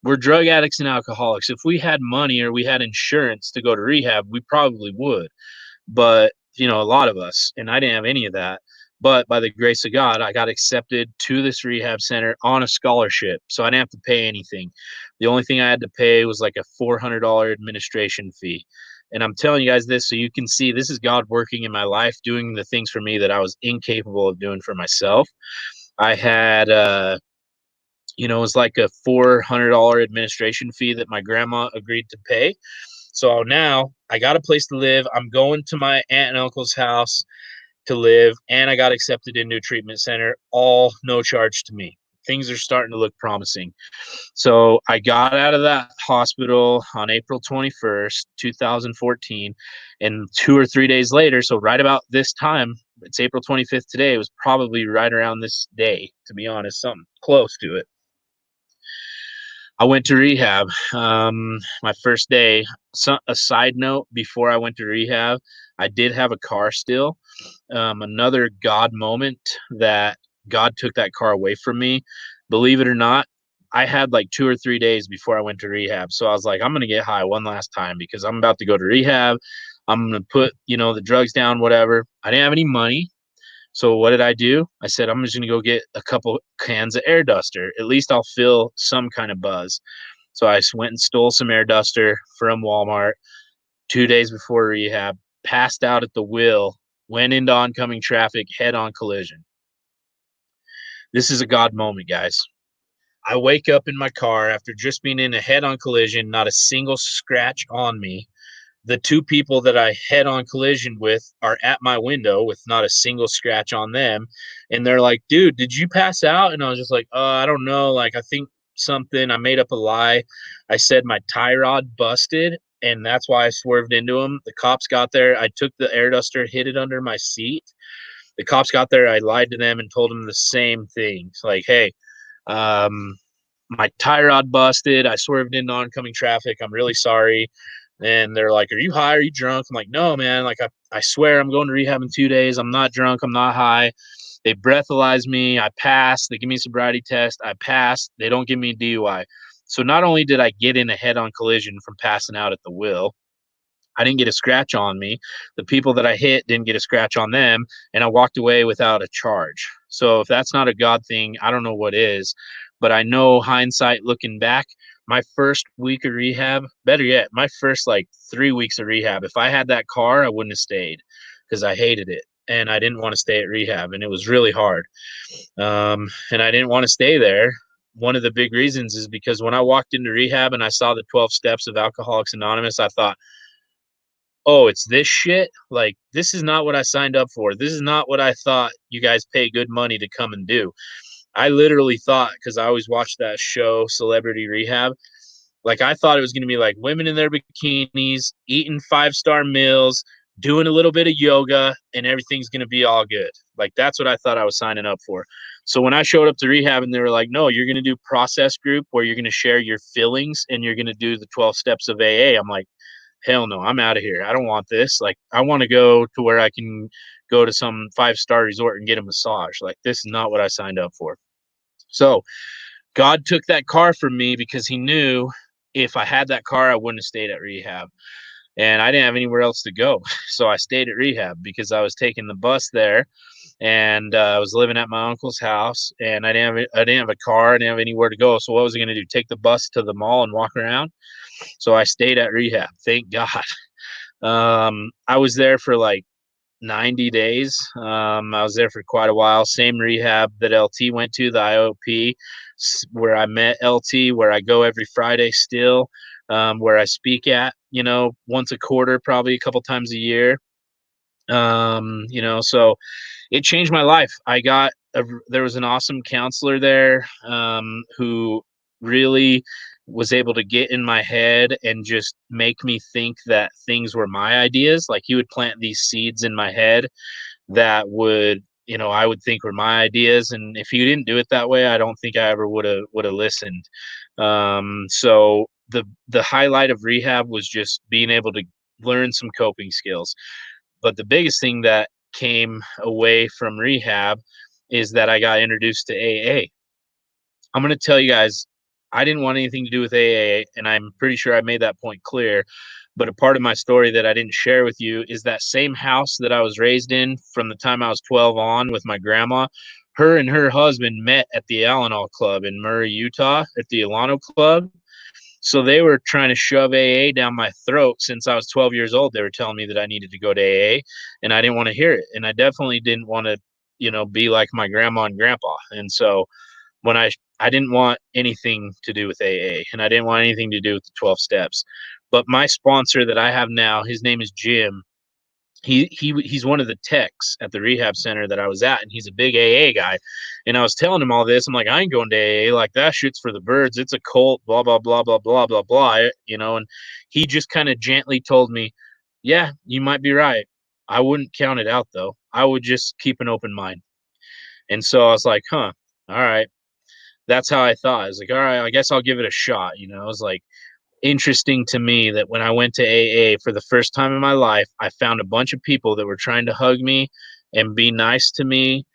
We're drug addicts and alcoholics. If we had money or we had insurance to go to rehab, we probably would. But, a lot of us, and I didn't have any of that. But by the grace of God, I got accepted to this rehab center on a scholarship. So I didn't have to pay anything. The only thing I had to pay was like a $400 administration fee. And I'm telling you guys this so you can see this is God working in my life, doing the things for me that I was incapable of doing for myself. I had, it was like a $400 administration fee that my grandma agreed to pay. So now I got a place to live. I'm going to my aunt and uncle's house to live, and I got accepted into a treatment center, all no charge to me. Things are starting to look promising. So I got out of that hospital on April 21st, 2014, and 2 or 3 days later, so right about this time, it's April 25th today, it was probably right around this day, to be honest, something close to it. I went to rehab my first day. So, a side note, before I went to rehab, I did have a car still. Another God moment that God took that car away from me. Believe it or not, I had like 2 or 3 days before I went to rehab. So I was like, I'm going to get high one last time because I'm about to go to rehab. I'm going to put, the drugs down, whatever. I didn't have any money. So what did I do? I said, I'm just going to go get a couple cans of air duster. At least I'll feel some kind of buzz. So I went and stole some air duster from Walmart 2 days before rehab, passed out at the wheel, went into oncoming traffic, head-on collision. This is a God moment, guys. I wake up in my car after just being in a head-on collision, not a single scratch on me. The two people that I head-on collision with are at my window with not a single scratch on them. And they're like, dude, did you pass out? And I was just like, I don't know. Like, I think something, I made up a lie. I said my tie rod busted, and that's why I swerved into them. The cops got there. I took the air duster, hid it under my seat. The cops got there. I lied to them and told them the same thing. It's like, hey, my tie rod busted. I swerved into oncoming traffic. I'm really sorry. And they're like, are you high? Are you drunk? I'm like, no, man. Like, I swear I'm going to rehab in 2 days. I'm not drunk. I'm not high. They breathalyze me. I pass. They give me a sobriety test. I pass. They don't give me a DUI. So not only did I get in a head-on collision from passing out at the wheel, I didn't get a scratch on me. The people that I hit didn't get a scratch on them, and I walked away without a charge. So if that's not a God thing, I don't know what is. But I know hindsight looking back, my first week of rehab, better yet, my first like 3 weeks of rehab, if I had that car, I wouldn't have stayed because I hated it. And I didn't want to stay at rehab, and it was really hard. And I didn't want to stay there. One of the big reasons is because when I walked into rehab and I saw the 12 steps of Alcoholics Anonymous, I thought, oh, it's this shit? Like, this is not what I signed up for. This is not what I thought you guys pay good money to come and do. I literally thought, because I always watched that show, Celebrity Rehab, like I thought it was going to be like women in their bikinis, eating 5-star meals, doing a little bit of yoga, and everything's going to be all good. Like, that's what I thought I was signing up for. So when I showed up to rehab and they were like, no, you're going to do process group where you're going to share your feelings and you're going to do the 12 steps of AA. I'm like, hell no, I'm out of here. I don't want this. Like, I want to go to where I can go to some 5-star resort and get a massage. Like, this is not what I signed up for. So God took that car from me because he knew if I had that car, I wouldn't have stayed at rehab. And I didn't have anywhere else to go. So I stayed at rehab because I was taking the bus there, and I was living at my uncle's house, and I didn't have a car. I didn't have anywhere to go. So what was I going to do? Take the bus to the mall and walk around? So I stayed at rehab. Thank God. I was there for like 90 days. I was there for quite a while. Same rehab that LT went to, the IOP, where I met LT, where I go every Friday still, where I speak at, once a quarter, probably a couple times a year. So it changed my life. There was an awesome counselor there, who really was able to get in my head and just make me think that things were my ideas. Like, he would plant these seeds in my head that would, I would think were my ideas. And if he didn't do it that way, I don't think I ever would have listened. So the highlight of rehab was just being able to learn some coping skills. But the biggest thing that came away from rehab is that I got introduced to AA. I'm going to tell you guys, I didn't want anything to do with AA, and I'm pretty sure I made that point clear. But a part of my story that I didn't share with you is that same house that I was raised in from the time I was 12 on with my grandma. Her and her husband met at the Al-Anon club in Murray, Utah, at the Al-Anon club. So they were trying to shove AA down my throat since I was 12 years old. They were telling me that I needed to go to AA, and I didn't want to hear it. And I definitely didn't want to, be like my grandma and grandpa. And so when I didn't want anything to do with AA, and I didn't want anything to do with the 12 steps. But my sponsor that I have now, his name is Jim. He's one of the techs at the rehab center that I was at, and he's a big AA guy. And I was telling him all this. I'm like, I ain't going to AA. Like, that shit's for the birds. It's a cult, blah, blah, blah, blah, blah, blah, blah, and he just kind of gently told me, yeah, you might be right. I wouldn't count it out, though. I would just keep an open mind. And so I was like, huh, all right. That's how I thought. I was like, all right, I guess I'll give it a shot. It was like interesting to me that when I went to AA for the first time in my life, I found a bunch of people that were trying to hug me and be nice to me,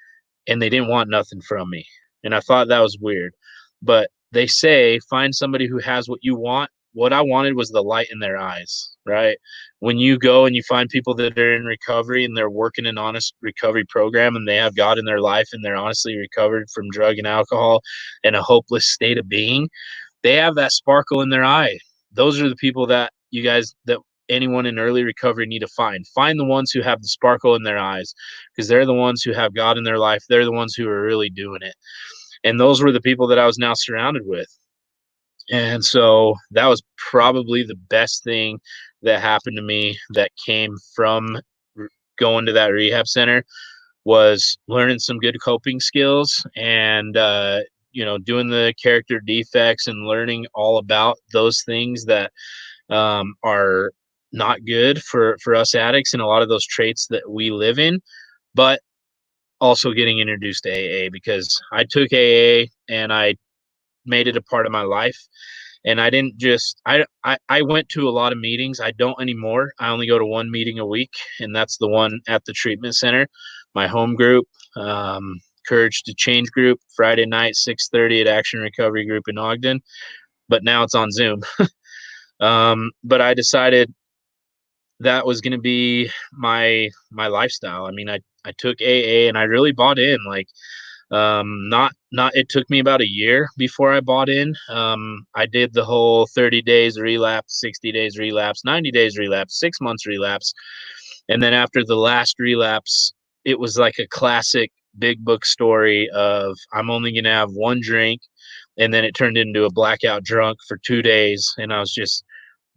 and they didn't want nothing from me. And I thought that was weird. But they say, find somebody who has what you want. What I wanted was the light in their eyes, right? When you go and you find people that are in recovery and they're working an honest recovery program and they have God in their life and they're honestly recovered from drug and alcohol and a hopeless state of being, they have that sparkle in their eye. Those are the people that anyone in early recovery need to find. Find the ones who have the sparkle in their eyes, because they're the ones who have God in their life. They're the ones who are really doing it. And those were the people that I was now surrounded with. And so that was probably the best thing that happened to me that came from going to that rehab center, was learning some good coping skills and, doing the character defects and learning all about those things that are not good for us addicts and a lot of those traits that we live in, but also getting introduced to AA, because I took AA and I made it a part of my life. And I didn't just, I went to a lot of meetings. I don't anymore. I only go to one meeting a week, and that's the one at the treatment center, my home group, Courage to Change group, Friday night, 6:30 at Action Recovery Group in Ogden. But now it's on Zoom. But I decided that was going to be my lifestyle. I mean, I took AA and I really bought in. Like, it took me about a year before I bought in. I did the whole 30 days relapse, 60 days relapse, 90 days relapse, 6 months relapse. And then after the last relapse, it was like a classic big book story of I'm only going to have one drink. And then it turned into a blackout drunk for 2 days. And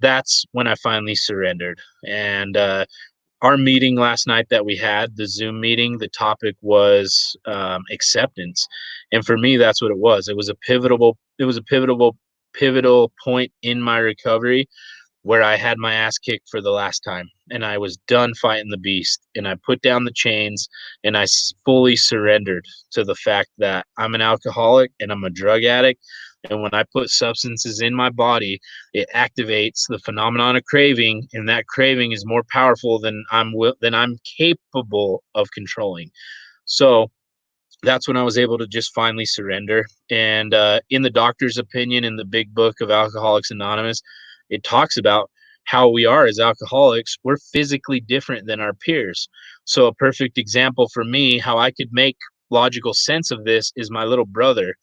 that's when I finally surrendered. And, our meeting last night that we had, the Zoom meeting, the topic was acceptance. And for me, that's what it was. It was a pivotal point in my recovery where I had my ass kicked for the last time. And I was done fighting the beast. And I put down the chains and I fully surrendered to the fact that I'm an alcoholic and I'm a drug addict. And when I put substances in my body, it activates the phenomenon of craving, and that craving is more powerful than I'm capable of controlling. So that's when I was able to just finally surrender. And in the doctor's opinion, in the big book of Alcoholics Anonymous, it talks about how we are as alcoholics. We're physically different than our peers. So a perfect example for me, how I could make logical sense of this, is my little brother.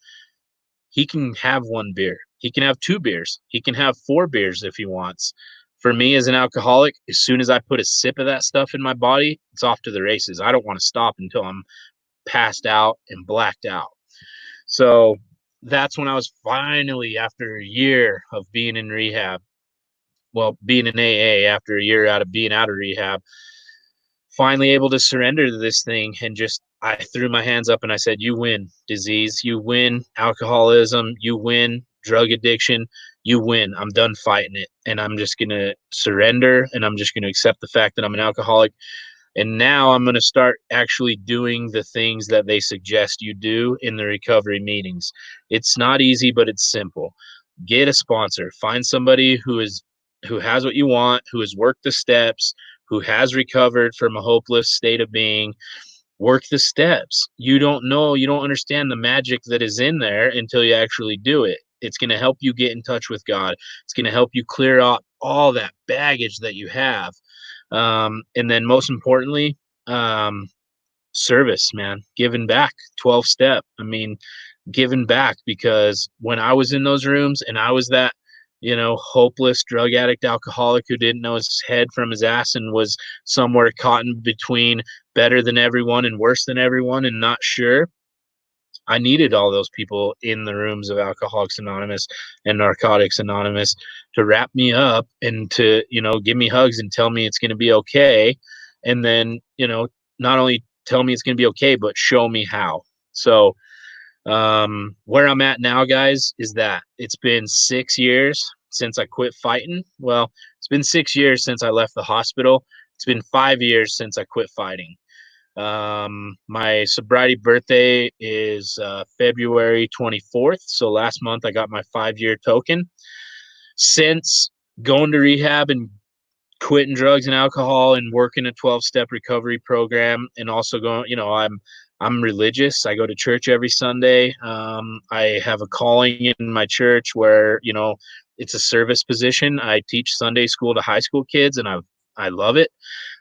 He can have 1 beer. He can have 2 beers. He can have 4 beers if he wants. For me as an alcoholic, as soon as I put a sip of that stuff in my body, it's off to the races. I don't want to stop until I'm passed out and blacked out. So that's when I was finally, after a year of being in rehab, being in AA, after a year out of rehab, finally able to surrender to this thing. And just, I threw my hands up and I said, you win, disease. You win, alcoholism. You win, drug addiction. You win. I'm done fighting it. And I'm just going to surrender, and I'm just going to accept the fact that I'm an alcoholic. And now I'm going to start actually doing the things that they suggest you do in the recovery meetings. It's not easy, but it's simple. Get a sponsor. Find somebody who has what you want, who has worked the steps, who has recovered from a hopeless state of being. Work the steps. You don't understand the magic that is in there until you actually do it. It's going to help you get in touch with God. It's going to help you clear out all that baggage that you have. And then most importantly, service, man, giving back, 12-step. I mean, giving back, because when I was in those rooms and I was that, hopeless drug addict alcoholic who didn't know his head from his ass and was somewhere caught in between better than everyone and worse than everyone and not sure. I needed all those people in the rooms of Alcoholics Anonymous and Narcotics Anonymous to wrap me up and to, give me hugs and tell me it's going to be okay. And then, not only tell me it's going to be okay, but show me how. So, where I'm at now, guys, is that it's been 6 years since I quit fighting. Well, it's been 6 years since I left the hospital. It's been 5 years since I quit fighting. My sobriety birthday is February 24th. So last month I got my 5-year token. Since going to rehab and quitting drugs and alcohol and working a 12-step recovery program, and also going, I'm religious. I go to church every Sunday. I have a calling in my church where, it's a service position. I teach Sunday school to high school kids, and I love it.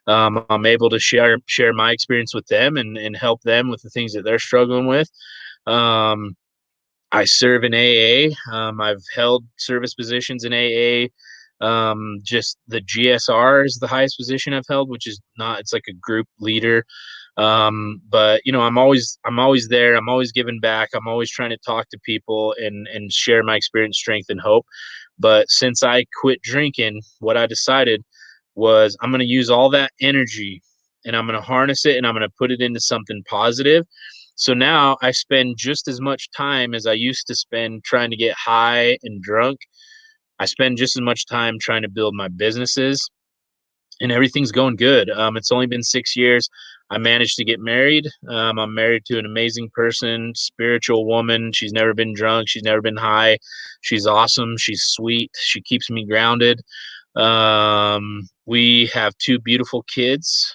I'm able to share my experience with them and help them with the things that they're struggling with. I serve in AA. I've held service positions in AA. Just the GSR is the highest position I've held, which is not, it's like a group leader. But I'm always there. I'm always giving back. I'm always trying to talk to people and share my experience, strength, and hope. But since I quit drinking, what I decided was I'm going to use all that energy and I'm going to harness it and I'm going to put it into something positive. So now I spend just as much time as I used to spend trying to get high and drunk. I spend just as much time trying to build my businesses, and everything's going good. It's only been 6 years. I managed to get married. I'm married to an amazing person, spiritual woman. She's never been drunk. She's never been high. She's awesome. She's sweet. She keeps me grounded. We have 2 beautiful kids.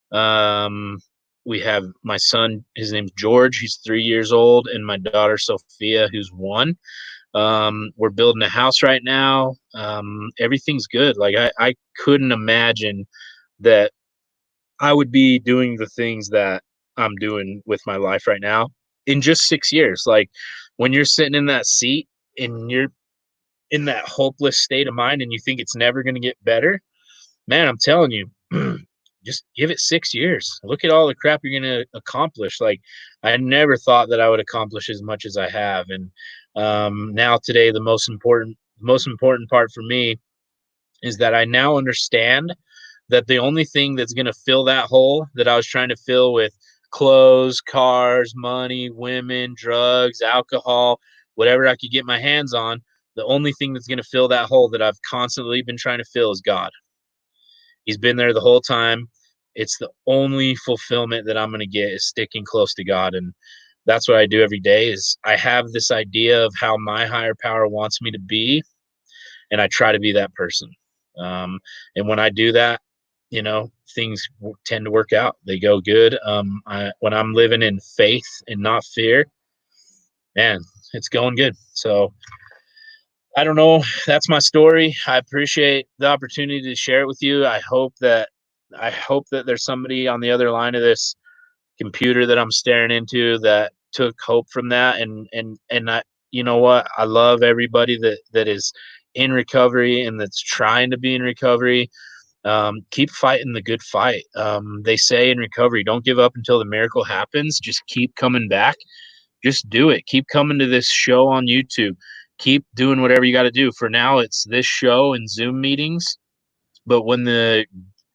We have my son, his name's George. He's 3 years old, and my daughter, Sophia, who's 1. We're building a house right now. Everything's good. Like I couldn't imagine that I would be doing the things that I'm doing with my life right now in just 6 years. Like when you're sitting in that seat and you're in that hopeless state of mind and you think it's never going to get better, man, I'm telling you, just give it 6 years. Look at all the crap you're going to accomplish. Like I never thought that I would accomplish as much as I have. And now today, the most important part for me is that I now understand that the only thing that's going to fill that hole that I was trying to fill with clothes, cars, money, women, drugs, alcohol, whatever I could get my hands on, the only thing that's going to fill that hole that I've constantly been trying to fill is God. He's been there the whole time. It's the only fulfillment that I'm going to get is sticking close to God. And that's what I do every day is I have this idea of how my higher power wants me to be. And I try to be that person. And when I do that, things tend to work out. They go good. When I'm living in faith and not fear, man, it's going good. So I don't know. That's my story. I appreciate the opportunity to share it with you. I hope that there's somebody on the other line of this computer that I'm staring into that took hope from that. And I, you know what? I love everybody that is in recovery and that's trying to be in recovery. Keep fighting the good fight. They say in recovery, don't give up until the miracle happens. Just keep coming back. Just do it. Keep coming to this show on YouTube. Keep doing whatever you got to do. For now, it's this show and Zoom meetings. But when the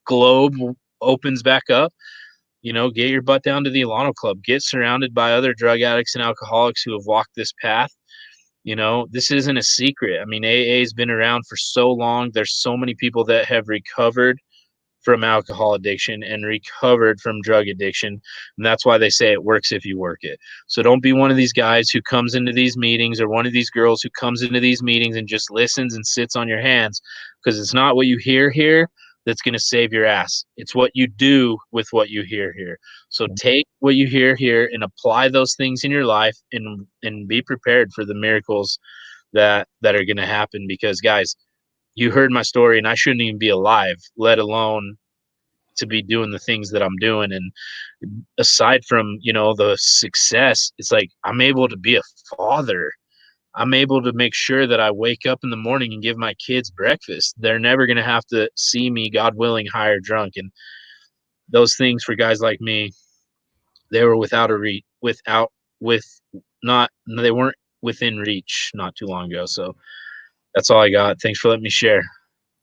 globe opens back up, get your butt down to the Al-Anon Club. Get surrounded by other drug addicts and alcoholics who have walked this path. This isn't a secret. I mean, AA has been around for so long. There's so many people that have recovered from alcohol addiction and recovered from drug addiction. And that's why they say it works if you work it. So don't be one of these guys who comes into these meetings or one of these girls who comes into these meetings and just listens and sits on your hands, because it's not what you hear here that's going to save your ass. It's what you do with what you hear here. So take what you hear here and apply those things in your life and be prepared for the miracles that are going to happen. Because guys, you heard my story and I shouldn't even be alive, let alone to be doing the things that I'm doing. And aside from, the success, it's like I'm able to be a father. I'm able to make sure that I wake up in the morning and give my kids breakfast. They're never going to have to see me, God willing, high or drunk. And those things for guys like me, they were they weren't within reach not too long ago. So that's all I got. Thanks for letting me share.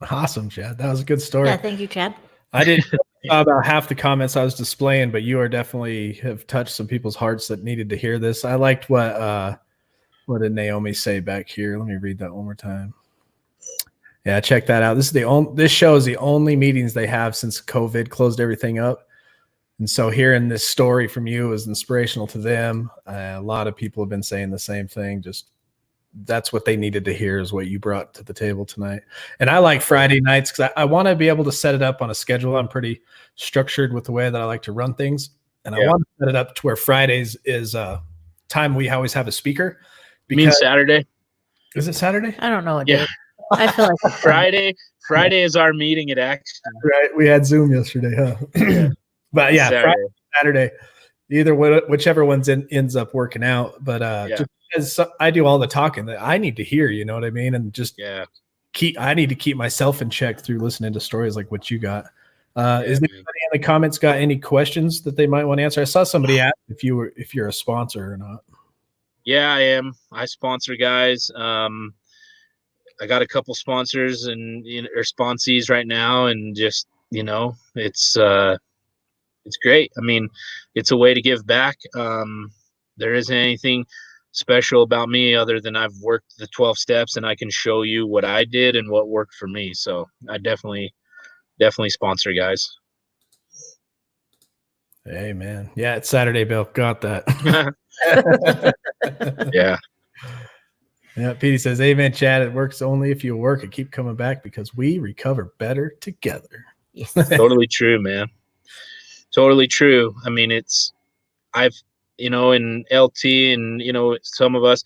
Awesome, Chad. That was a good story. Yeah, thank you, Chad. I didn't know about half the comments I was displaying, but you are definitely have touched some people's hearts that needed to hear this. I liked what did Naomi say back here? Let me read that one more time. Yeah, check that out. This show is the only meetings they have since COVID closed everything up. And so hearing this story from you is inspirational to them. A lot of people have been saying the same thing. Just that's what they needed to hear is what you brought to the table tonight. And I like Friday nights because I want to be able to set it up on a schedule. I'm pretty structured with the way that I like to run things. And I want to set it up to where Fridays is time we always have a speaker. You mean Saturday? Is it Saturday? I don't know what Yeah. day. I feel like Friday is our meeting at Action. Right. We had Zoom yesterday, huh? But yeah, Friday, Saturday, either whichever one's ends up working out. But just because I do all the talking that I need to hear, you know what I mean? And just I need to keep myself in check through listening to stories like what you got. Is there anybody in the comments got any questions that they might want to answer? I saw somebody ask if you're a sponsor or not. Yeah, I am. I sponsor guys. I got a couple sponsors and or sponsees right now, and just it's great. I mean, it's a way to give back. There isn't anything special about me other than I've worked the 12 steps and I can show you what I did and what worked for me. So I definitely sponsor guys. Hey man. Yeah, it's Saturday, Bill. Got that. Yeah. Yeah, Petey says, amen, Chad. It works only if you work and keep coming back because we recover better together. Yes. Totally true, man. Totally true. I mean, in LT and, some of us,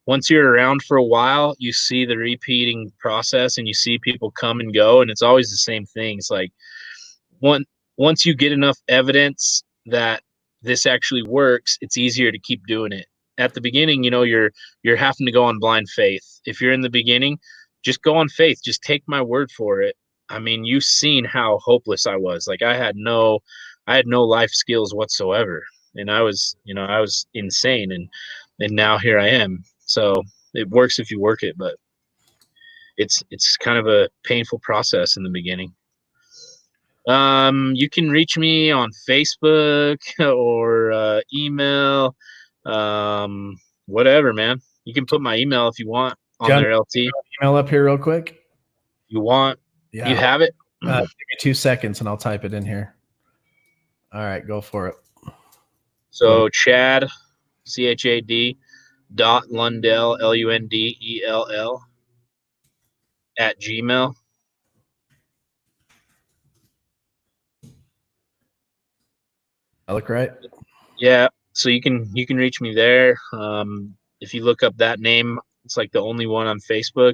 once you're around for a while, you see the repeating process and you see people come and go, and it's always the same thing. It's like once you get enough evidence that this actually works, it's easier to keep doing it. At the beginning, you're having to go on blind faith. If you're in the beginning, just go on faith. Just take my word for it. I mean, you've seen how hopeless I was. Like I had no life skills whatsoever. And I was insane. And now here I am. So it works if you work it, but it's kind of a painful process in the beginning. You can reach me on Facebook or email, whatever, man. You can put my email if you want on their LT. Email up here real quick. You want? Yeah. You have it? Give me 2 seconds and I'll type it in here. All right, go for it. So Chad, CHAD .Lundell LUNDELL @gmail. I look right? Yeah. So you can reach me there. If you look up that name, it's like the only one on Facebook.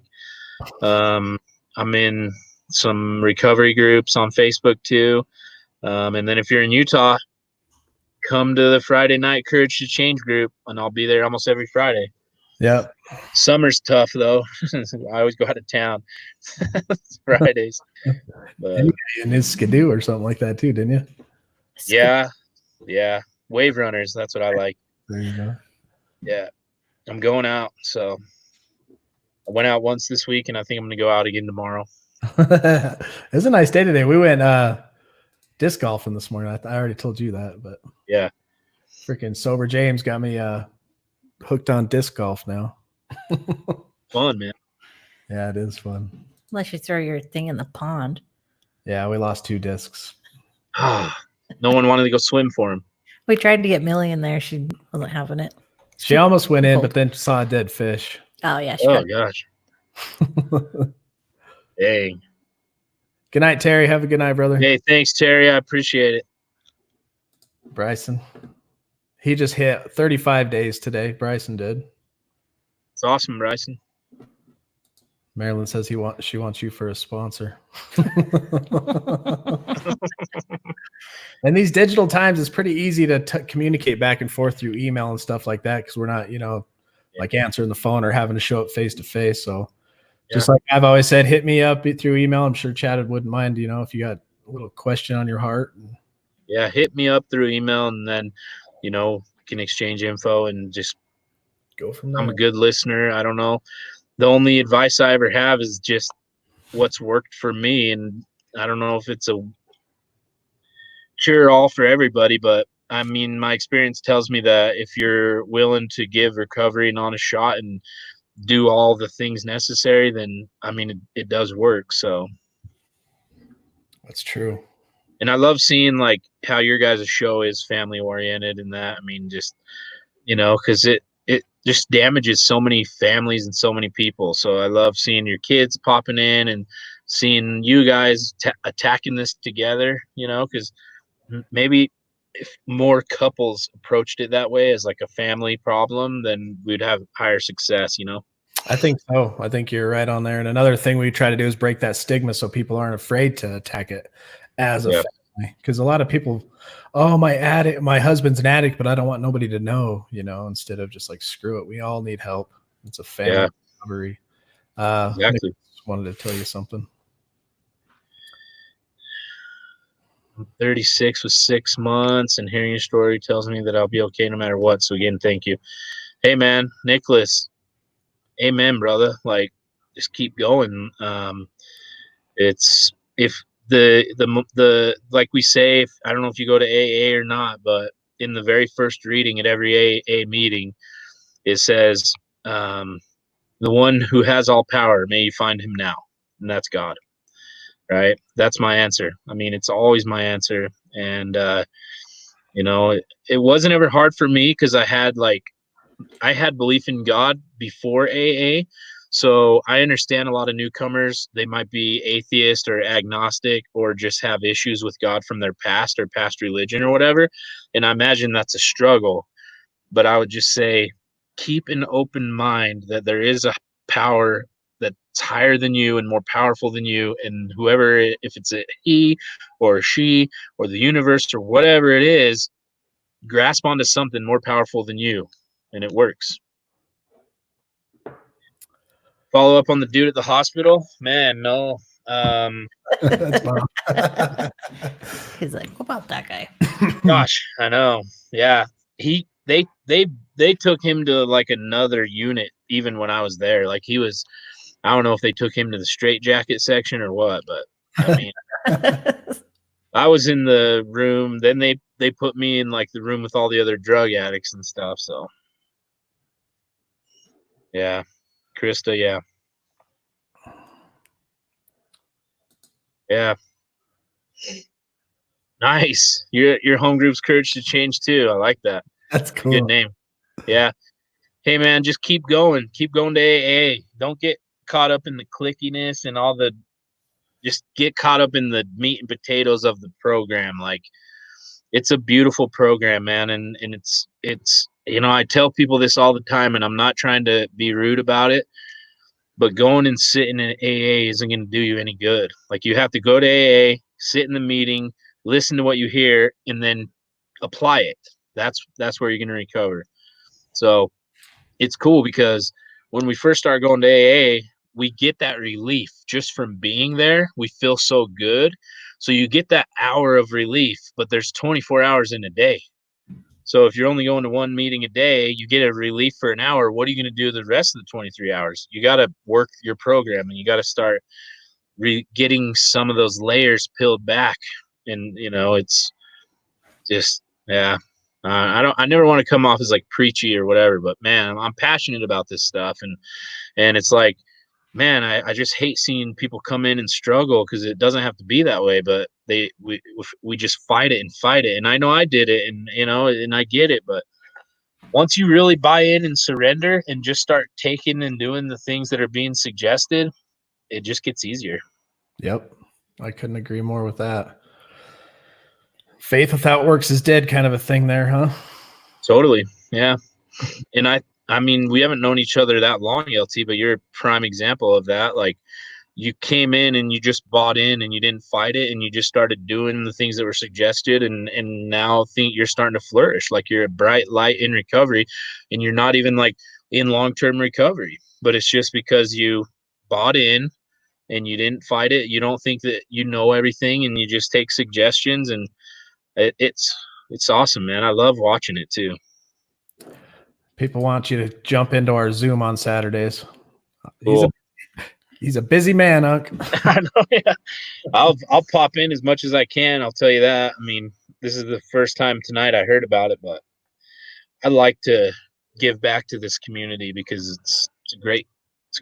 I'm in some recovery groups on Facebook too. And then if you're in Utah, come to the Friday night Courage to Change group, and I'll be there almost every Friday. Yeah. Summer's tough though. I always go out of town Fridays. But you in Skidoo or something like that too, didn't you? Yeah. Wave runners. That's what I like. There you go. Yeah. I'm going out. So I went out once this week and I think I'm going to go out again tomorrow. It's a nice day today. We went disc golfing this morning. I already told you that, but yeah. Freaking sober James got me hooked on disc golf now. Fun, man. Yeah, it is fun. Unless you throw your thing in the pond. Yeah, we lost 2 discs. No one wanted to go swim for him. We tried to get Millie in there. She wasn't having it. She almost went in, but then saw a dead fish. Oh, yeah. Gosh. Dang. Good night, Terry. Have a good night, brother. Hey, thanks, Terry. I appreciate it. Bryson. He just hit 35 days today. Bryson did. It's awesome, Bryson. Marilyn says she wants you for a sponsor. And these digital times, it's pretty easy to communicate back and forth through email and stuff like that because we're not, like answering the phone or having to show up face to face. So just like I've always said, hit me up through email. I'm sure Chad wouldn't mind, if you got a little question on your heart. Yeah, hit me up through email, and then, can exchange info and just, Go from I'm there. a good listener. I don't know. The only advice I ever have is just what's worked for me. And I don't know if it's a cure all for everybody, but I mean, my experience tells me that if you're willing to give recovery an honest shot and do all the things necessary, then I mean, it does work. So, That's true. and I love seeing like how your guys' show is family oriented and that. I mean, just, because it just damages so many families and so many people. So I love seeing your kids popping in and seeing you guys attacking this together, because maybe if more couples approached it that way as like a family problem, then we'd have higher success, I think so. I think you're right on there. And another thing we try to do is break that stigma so people aren't afraid to attack it as a Yeah. family. Because a lot of people, oh, my husband's an addict, but I don't want nobody to know, instead of just like, screw it. We all need help. It's a family recovery. Exactly. Just wanted to tell you something. I'm 36 with 6 months, and hearing your story tells me that I'll be okay no matter what. So again, thank you. Hey man, Nicholas, amen, brother. Like, just keep going. It's if the like we say, I don't know if you go to AA or not, but in the very first reading at every AA meeting, it says, the one who has all power, may you find him now. And that's God, right? That's my answer. I mean, it's always my answer. And, it wasn't ever hard for me because I had belief in God before AA. So I understand a lot of newcomers, they might be atheist or agnostic or just have issues with God from their past or past religion or whatever. And I imagine that's a struggle. But I would just say, keep an open mind that there is a power that's higher than you and more powerful than you. And whoever, if it's a he or a she or the universe or whatever it is, grasp onto something more powerful than you, and it works. Follow up on the dude at the hospital, man. No, That's fine. He's like, what about that guy? gosh, I know. Yeah, they took him to like another unit even when I was there. Like he was, I don't know if they took him to the straitjacket section or what, but I mean, I was in the room. Then they put me in like the room with all the other drug addicts and stuff. So yeah, Krista, yeah. Yeah. Nice. Your home group's Courage to Change too. I like that. That's Good cool. name. Yeah. Hey man, just keep going. Keep going to AA. Don't get caught up in the clickiness and all the, just get caught up in the meat and potatoes of the program. Like, it's a beautiful program, man. And it's I tell people this all the time, and I'm not trying to be rude about it, but going and sitting in AA isn't going to do you any good. Like, you have to go to AA, sit in the meeting, listen to what you hear, and then apply it. That's where you're going to recover. So it's cool because when we first start going to AA, we get that relief just from being there. We feel so good. So you get that hour of relief, but there's 24 hours in a day. So if you're only going to one meeting a day, you get a relief for an hour. What are you going to do the rest of the 23 hours? You got to work your program, and you got to start getting some of those layers peeled back. And, it's just, yeah. I never want to come off as like preachy or whatever, but man, I'm passionate about this stuff. And it's like, man, I just hate seeing people come in and struggle, because it doesn't have to be that way, but we just fight it and fight it. And I know I did it, and and I get it, but once you really buy in and surrender and just start taking and doing the things that are being suggested, it just gets easier. Yep. I couldn't agree more with that. Faith without works is dead kind of a thing there, huh? Totally. Yeah. And I mean, we haven't known each other that long, LT, but you're a prime example of that. Like, you came in and you just bought in and you didn't fight it, and you just started doing the things that were suggested, and now think you're starting to flourish. Like, you're a bright light in recovery, and you're not even like in long-term recovery, but it's just because you bought in and you didn't fight it. You don't think that you know everything, and you just take suggestions, and It's awesome, man. I love watching it too. People want you to jump into our Zoom on Saturdays. Cool. He's a busy man, Unc. I know, yeah. I'll pop in as much as I can. I'll tell you that. I mean, this is the first time tonight I heard about it, but I'd like to give back to this community because it's a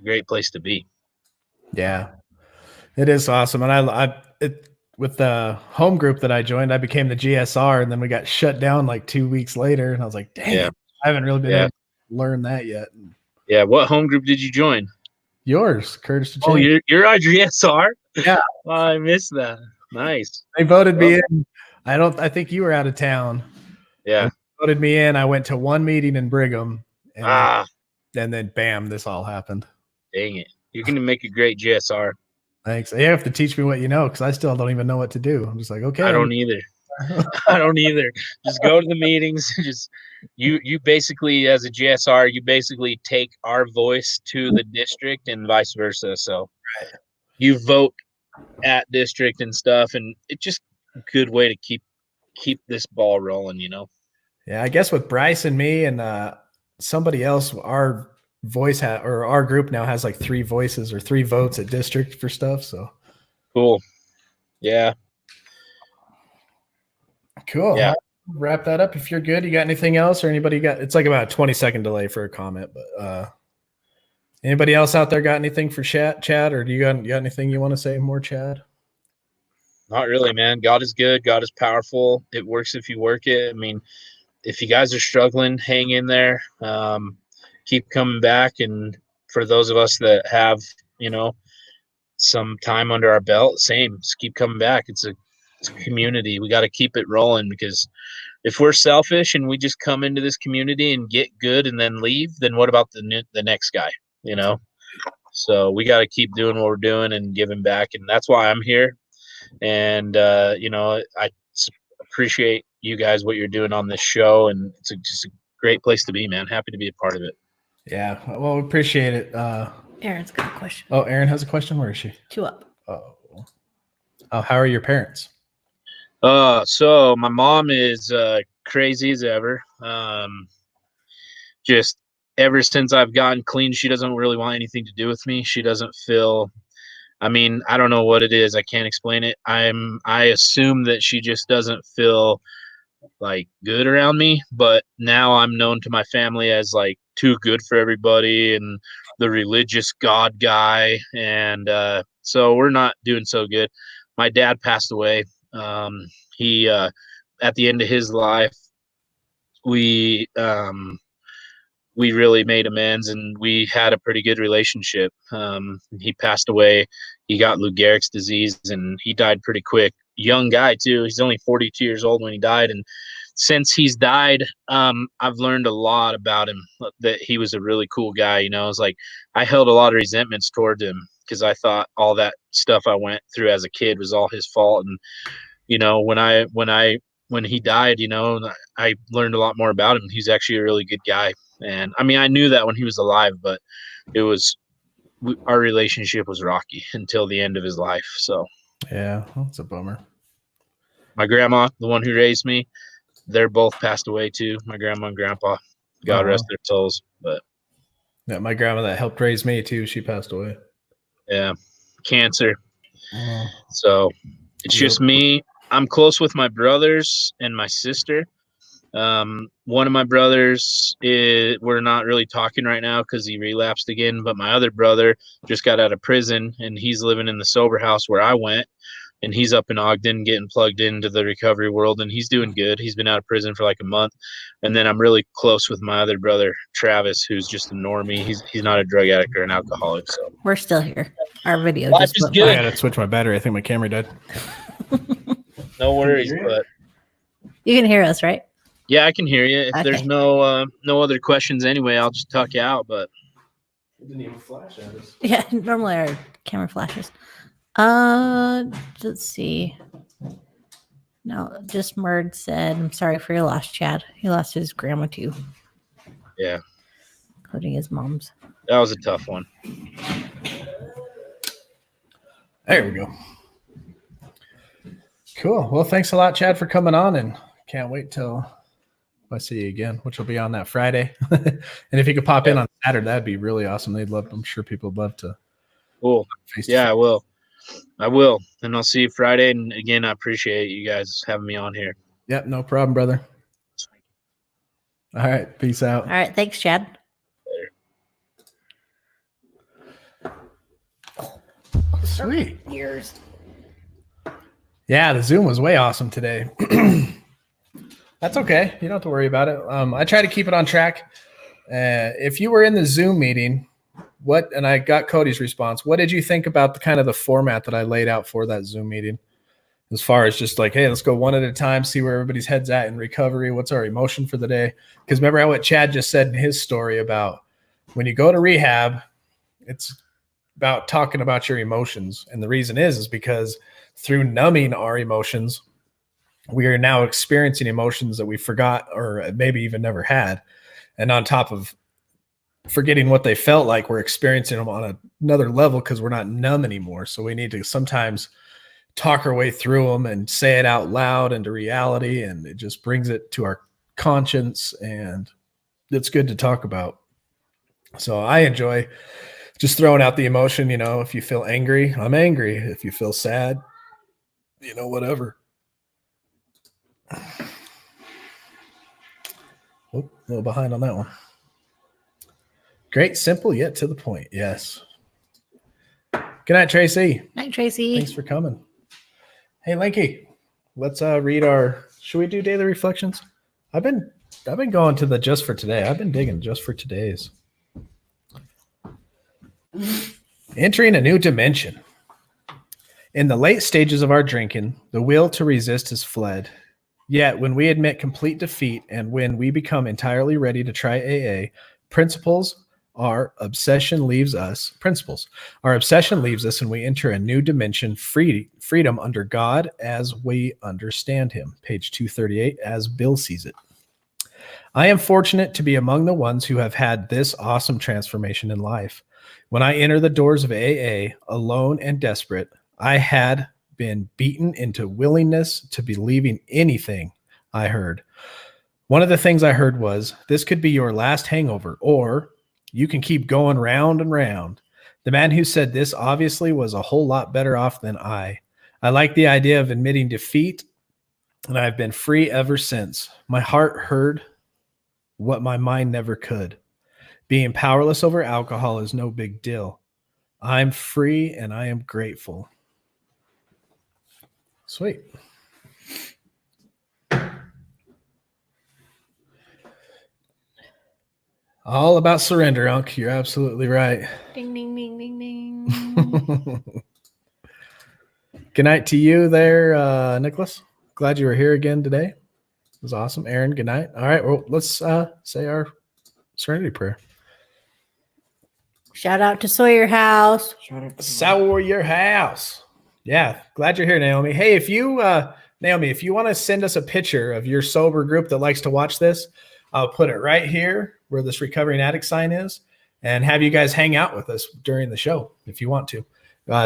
great place to be. Yeah, it is awesome. And with the home group that I joined, I became the GSR, and then we got shut down like 2 weeks later. And I was like, dang, Yeah. I haven't really been able to learn that yet. Yeah. What home group did you join? Yours, Curtis to Oh, Change. you're our GSR? Yeah. Oh, I missed that. Nice. They voted me in. I think you were out of town. Yeah. They voted me in. I went to one meeting in Brigham, and then bam, this all happened. Dang it. You're going to make a great GSR. Thanks. You have to teach me what you know, because I still don't even know what to do. I'm just like, okay. I don't either. I don't either. Just go to the meetings. Just you basically, as a GSR, you basically take our voice to the district and vice versa. So you vote at district and stuff, and it's just a good way to keep this ball rolling, you know. Yeah, I guess with Bryce and me and somebody else, our voice or our group now has like 3 voices or 3 votes at district for stuff. So cool. Yeah. Cool. Yeah. I'll wrap that up. If you're good, you got anything else, or anybody got? It's like about a 20-second delay for a comment, but anybody else out there got anything for Chad, or you got anything you want to say more, Chad? Not really, man. God is good. God is powerful. It works if you work it. I mean, if you guys are struggling, hang in there. Keep coming back. And for those of us that have, you know, some time under our belt, same. Just keep coming back. It's a community. We got to keep it rolling, because if we're selfish and we just come into this community and get good and then leave, then what about the next guy, you know? So we got to keep doing what we're doing and giving back. And that's why I'm here. And, you know, I appreciate you guys, what you're doing on this show. And it's just a great place to be, man. Happy to be a part of it. Yeah. Well, we appreciate it. Aaron's got a question. Oh, Aaron has a question. Where is she? 2 up. Oh, how are your parents? So my mom is crazy as ever. Just ever since I've gotten clean, she doesn't really want anything to do with me. She doesn't feel, I mean, I don't know what it is. I can't explain it. I assume that she just doesn't feel like good around me, but now I'm known to my family as like too good for everybody and the religious God guy. And so we're not doing so good. My dad passed away. He at the end of his life, we really made amends, and we had a pretty good relationship. He passed away. He got Lou Gehrig's disease, and he died pretty quick. Young guy too. He's only 42 years old when he died. And since he's died, I've learned a lot about him, that he was a really cool guy. You know, it's like I held a lot of resentments toward him because I thought all that stuff I went through as a kid was all his fault. And, you know, when he died, you know, I learned a lot more about him. He's actually a really good guy. And I mean, I knew that when he was alive, but our relationship was rocky until the end of his life. So yeah, that's a bummer. My grandma, the one who raised me, they're both passed away too. My grandma and grandpa, God rest their souls. But yeah, my grandma that helped raise me too, she passed away. Yeah, cancer. So it's just me. I'm close with my brothers and my sister. One of my brothers we're not really talking right now because he relapsed again, but my other brother just got out of prison and he's living in the sober house where I went, and he's up in Ogden getting plugged into the recovery world, and he's doing good. He's been out of prison for like a month. And then I'm really close with my other brother, Travis, who's just a normie. He's not a drug addict or an alcoholic. So we're still here. Our video Life just is went good. I had to switch my battery. I think my camera died. No worries, but You can hear us, right? yeah, I can hear you. If Okay. there's no other questions anyway, I'll just tuck you out. But It didn't even flash at us. Yeah, normally our camera flashes. Let's see. No, just Murd said, I'm sorry for your loss, Chad. He lost his grandma too, yeah, including his mom's. that was a tough one. There we go. Cool. Well, thanks a lot, Chad, for coming on, and can't wait till I see you again, which will be on that Friday. And if you could pop in on Saturday, that'd be really awesome. I'm sure people would love to. Cool. Yeah, I will. And I'll see you Friday. And again, I appreciate you guys having me on here. Yep, no problem, brother. All right, peace out. All right, thanks, Chad. Sweet. Years. Yeah, the Zoom was way awesome today. That's okay. You don't have to worry about it. I try to keep it on track. If you were in the Zoom meeting, and I got Cody's response, what did you think about the format that I laid out for that Zoom meeting? As far as just like, hey, let's go one at a time, see where everybody's head's at in recovery. What's our emotion for the day? Because remember what Chad just said in his story about when you go to rehab, it's about talking about your emotions. And the reason is because through numbing our emotions, we are now experiencing emotions that we forgot or maybe even never had. And on top of forgetting what they felt like, we're experiencing them on another level because we're not numb anymore. So we need to sometimes talk our way through them and say it out loud into reality. And it just brings it to our conscience. And it's good to talk about. So I enjoy just throwing out the emotion. If you feel angry, I'm angry. If you feel sad, whatever. Oh, a little behind on that one. Great, simple, yet to the point. Yes. Good night, Tracy. Night, Tracy. Thanks for coming. Hey, Linky, let's read should we do daily reflections? I've been going to the just for today. I've been digging just for today's. Entering a new dimension. In the late stages of our drinking, the will to resist has fled. Yet when we admit complete defeat and when we become entirely ready to try AA, our obsession leaves us and we enter a new dimension, freedom under God as we understand him. Page 238, as Bill sees it. I am fortunate to be among the ones who have had this awesome transformation in life. When I enter the doors of AA, alone and desperate, I had been beaten into willingness to believing anything I heard. One of the things I heard was, this could be your last hangover, or you can keep going round and round. The man who said this obviously was a whole lot better off than I. I like the idea of admitting defeat, and I've been free ever since. My heart heard what my mind never could. Being powerless over alcohol is no big deal. I'm free and I am grateful. Sweet. All about surrender, Unc. You're absolutely right. Ding, ding, ding, ding, ding. Good night to you there, Nicholas. Glad you were here again today. It was awesome. Aaron, good night. All right, well, let's say our serenity prayer. Shout out to Sawyer House. Sawyer House. Yeah, glad you're here, Naomi. Hey, if you want to send us a picture of your sober group that likes to watch this, I'll put it right here where this recovering addict sign is and have you guys hang out with us during the show if you want to.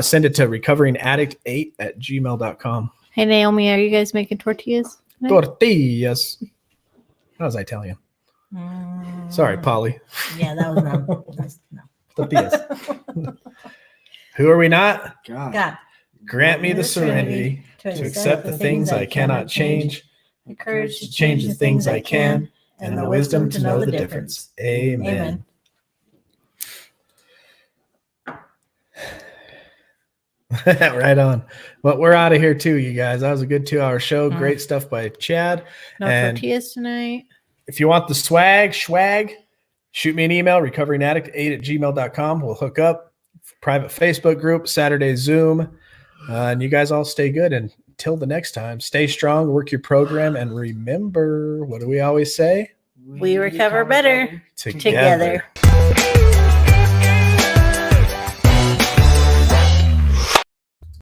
Send it to recoveringaddict8@gmail.com. Hey, Naomi, are you guys making tortillas tonight? Tortillas. That was Italian. Sorry, Polly. Yeah, that was wrong. No. Tortillas. Who are we not? God. Grant me the serenity to accept the things I cannot change, the courage to change the things I can, and the wisdom to know the difference. Amen. Right on. Well, we're out of here too, you guys. That was a good 2-hour show. Great stuff by Chad. No tortillas tonight. If you want the swag, shoot me an email, recoveringaddict8@gmail.com. We'll hook up. Private Facebook group, Saturday Zoom. And you guys all stay good. And until the next time, stay strong, work your program, and remember, what do we always say? We recover better together.